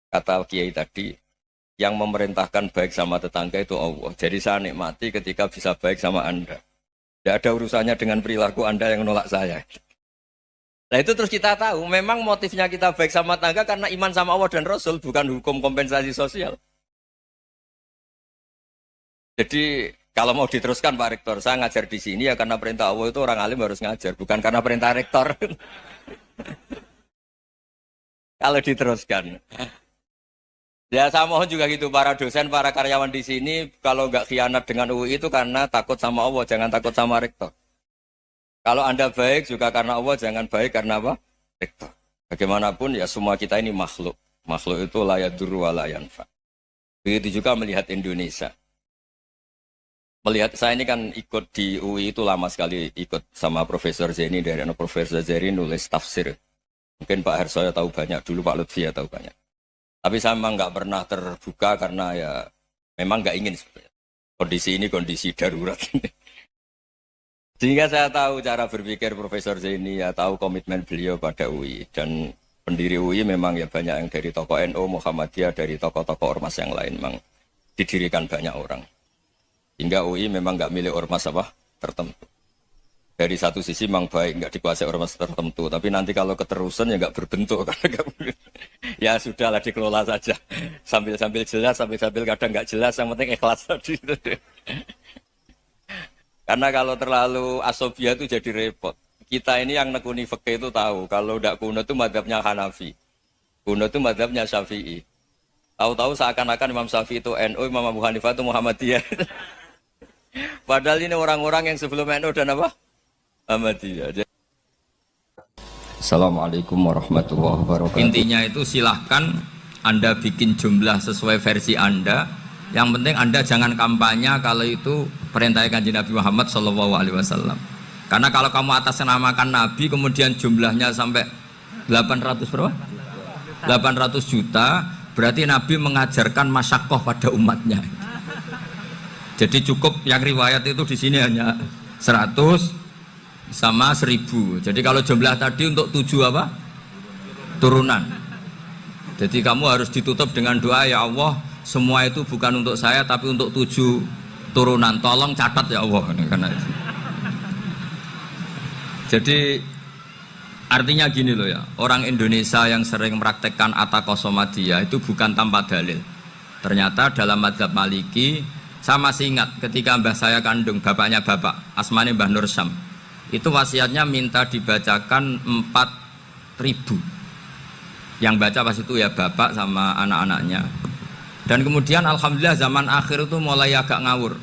Kata Kiai tadi, yang memerintahkan baik sama tetangga itu Allah. Jadi saya nikmati ketika bisa baik sama Anda. Tidak ada urusannya dengan perilaku Anda yang menolak saya. Nah itu terus kita tahu, memang motifnya kita baik sama tetangga karena iman sama Allah dan Rasul, bukan hukum kompensasi sosial. Jadi kalau mau diteruskan Pak Rektor, saya ngajar di sini ya karena perintah Allah itu orang alim harus ngajar, bukan karena perintah Rektor. Kalau diteruskan. Ya saya mohon juga gitu para dosen, para karyawan di sini kalau nggak khianat dengan UI itu karena takut sama Allah, jangan takut sama Rektor. Kalau Anda baik juga karena Allah, jangan baik karena apa? Ridho. Bagaimanapun ya semua kita ini makhluk. Makhluk itu la yadurru wa la yanfa. Begitu juga melihat Indonesia. Melihat saya ini kan ikut di UI itu lama sekali, ikut sama Profesor Zeni, dari Profesor Zeni nulis tafsir. Mungkin Pak Harsoyo tahu banyak, dulu Pak Lutfi ya tahu banyak. Tapi saya memang nggak pernah terbuka karena ya memang nggak ingin sebenarnya. Kondisi ini kondisi darurat ini. Sehingga saya tahu cara berpikir Profesor Zeni, ya tahu komitmen beliau pada UI. Dan pendiri UI memang ya banyak yang dari tokoh NU, Muhammadiyah, dari tokoh-tokoh ormas yang lain memang didirikan banyak orang. Hingga UI memang nggak milik ormas apa tertentu. Dari satu sisi memang baik, nggak dikuasai ormas tertentu. Tapi nanti kalau keterusan ya nggak berbentuk. Ya sudahlah dikelola saja. Sambil-sambil jelas, sambil-sambil kadang nggak jelas. Yang penting ikhlas tadi. Karena kalau terlalu asobia itu jadi repot. Kita ini yang nekuni fikih itu tahu. Kalau udah kuno itu madhabnya Hanafi. Kuno itu madhabnya Syafi'i. Tahu-tahu seakan-akan Imam Syafi'i itu NU, Imam Abu Hanifah itu Muhammadiyah. Padahal ini orang-orang yang sebelum NU dan apa? Muhammadiyah. Assalamualaikum warahmatullahi wabarakatuh. Intinya itu silahkan Anda bikin jumlah sesuai versi Anda. Yang penting Anda jangan kampanye kalau itu perintah Kanjeng Nabi Muhammad SAW. Karena kalau kamu atasnamakan Nabi kemudian jumlahnya sampai 800 berapa? 800 juta, berarti Nabi mengajarkan masyakoh pada umatnya. Jadi cukup yang riwayat itu di sini hanya 100 sama 1000. Jadi kalau jumlah tadi untuk 7 apa? Turunan. Jadi kamu harus ditutup dengan doa, ya Allah, semua itu bukan untuk saya tapi untuk 7 turunan. Tolong catat ya Allah. Karena itu. Jadi artinya gini loh ya, orang Indonesia yang sering mempraktekkan atakosomadiyah itu bukan tanpa dalil. Ternyata dalam mazhab Maliki, saya masih ingat ketika mbah saya kandung, bapaknya bapak, asmane Mbah Nur Syam, itu wasiatnya minta dibacakan 4.000. Yang baca pas itu ya bapak sama anak-anaknya. Dan kemudian alhamdulillah zaman akhir itu mulai agak ngawur.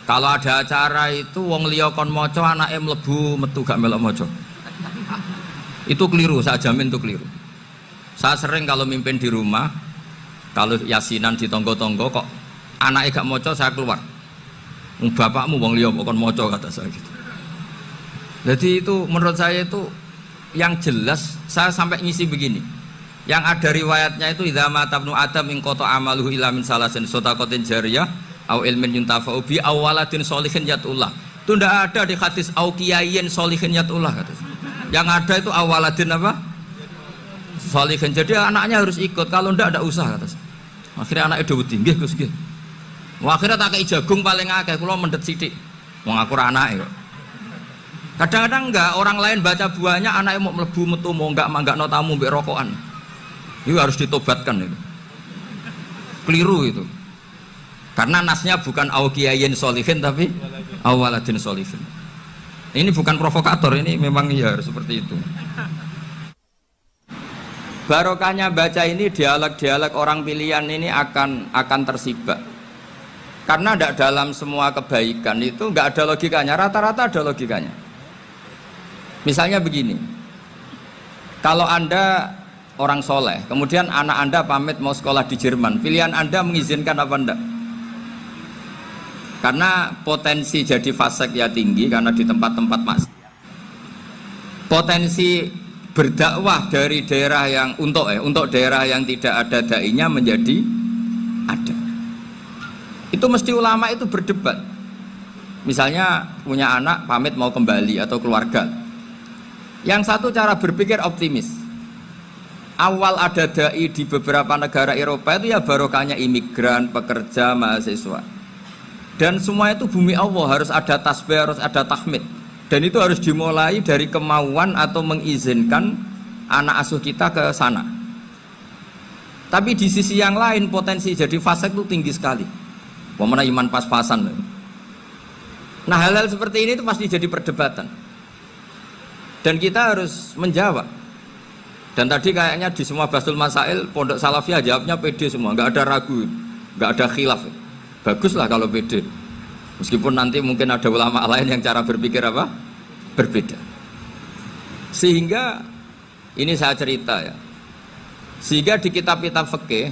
Kalau ada acara itu wong liya kon maca anake mlebu metu gak melok maca. Itu keliru, saya jamin itu keliru. Saya sering kalau mimpin di rumah, kalau yasinan di tonggo-tonggo kok anaknya gak maca, saya keluar. Bapakmu wong liya kon maca, kata saya gitu. Jadi itu menurut saya itu yang jelas, saya sampai ngisi begini. Yang ada riwayatnya itu idza mata ibnu adam in qata amaluhu illa min salasin shadaqatin jariyah au ilmin yuntafa'u bi aw waladin sholihin yatullah. Itu ndak ada di hadis au kiyayin sholihin yatullah kata. Yang ada itu awaladin apa? Sholihin. Jadi anaknya harus ikut, kalau ndak ada usah kata. Akhirnya anaknya udah tinggi Gus nggih. Akhirnya tak kei jagung paling akeh, kula mendet sithik. Wong aku ra anake kok. Kadang-kadang enggak, orang lain baca buahnya anaknya mau mlebu metu mau enggak tamu mbek rokokan. Itu harus ditobatkan itu. Keliru itu. Karena nasnya bukan aukiyayin solihin tapi awaladin solihin. Ini bukan provokator, ini memang ya seperti itu. Barokahnya baca ini, dialog-dialog orang pilihan ini akan tersibak. Karena tidak dalam semua kebaikan itu nggak ada logikanya, rata-rata ada logikanya. Misalnya begini, kalau Anda orang soleh, kemudian anak Anda pamit mau sekolah di Jerman, pilihan Anda mengizinkan apa enggak? Karena potensi jadi fasik ya tinggi, karena di tempat-tempat maksiat. Potensi berdakwah dari daerah yang untuk daerah yang tidak ada dai-nya menjadi ada. Itu mesti ulama itu berdebat. Misalnya punya anak pamit mau kembali atau keluarga. Yang satu cara berpikir optimis. Awal ada dai di beberapa negara Eropa itu ya barokahnya imigran, pekerja, mahasiswa. Dan semua itu bumi Allah, harus ada tasbih, harus ada tahmid. Dan itu harus dimulai dari kemauan atau mengizinkan anak asuh kita ke sana. Tapi di sisi yang lain potensi jadi fasik itu tinggi sekali. Pemana iman pas-pasan. Nah hal-hal seperti ini itu pasti jadi perdebatan. Dan kita harus menjawab. Dan tadi kayaknya di semua Basul Masail Pondok Salafiyah jawabnya pede semua, nggak ada ragu, nggak ada khilaf. Baguslah kalau pede. Meskipun nanti mungkin ada ulama lain yang cara berpikir apa? berbeda. Sehingga ini saya cerita ya. Sehingga di kitab-kitab fikih,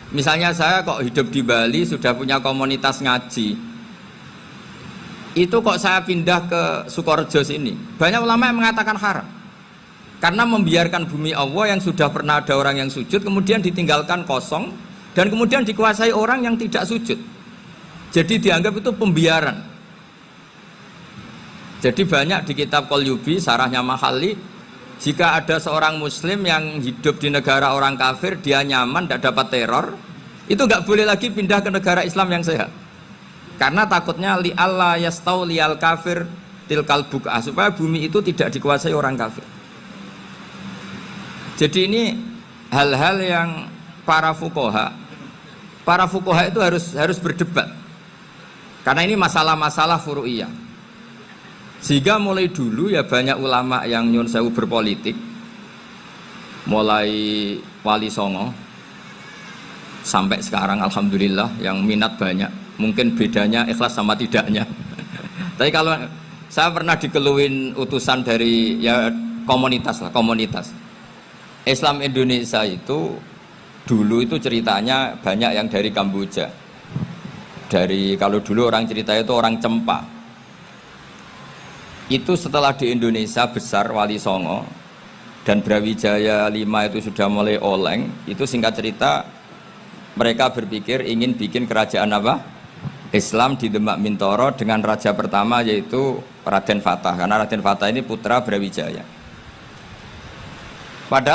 misalnya saya kok hidup di Bali sudah punya komunitas ngaji, itu kok saya pindah ke Sukorejo sini, banyak ulama yang mengatakan haram karena membiarkan bumi Allah yang sudah pernah ada orang yang sujud kemudian ditinggalkan kosong dan kemudian dikuasai orang yang tidak sujud. Jadi dianggap itu pembiaran. Jadi banyak di kitab Qalyubi, sarahnya Mahalli, jika ada seorang muslim yang hidup di negara orang kafir, dia nyaman, tidak dapat teror, itu nggak boleh lagi pindah ke negara Islam yang sehat. Karena takutnya li Allah yastau lial kafir tilkal buk'ah, supaya bumi itu tidak dikuasai orang kafir. Jadi ini hal-hal yang para fuqaha itu harus berdebat. Karena ini masalah-masalah furu'iyah. Sehingga mulai dulu ya banyak ulama yang nyun sewu berpolitik, mulai Wali Songo sampai sekarang alhamdulillah yang minat banyak. Mungkin bedanya ikhlas sama tidaknya. Tapi kalau saya pernah dikeluhin utusan dari ya komunitas Islam Indonesia itu dulu itu ceritanya banyak yang dari Kamboja. Kalau dulu orang cerita itu orang Cempa. Itu setelah di Indonesia besar Wali Songo dan Brawijaya 5 itu sudah mulai oleng, itu singkat cerita mereka berpikir ingin bikin kerajaan apa? Islam di Demak Mintoro dengan raja pertama yaitu Raden Fatah, karena Raden Fatah ini putra Brawijaya. Padahal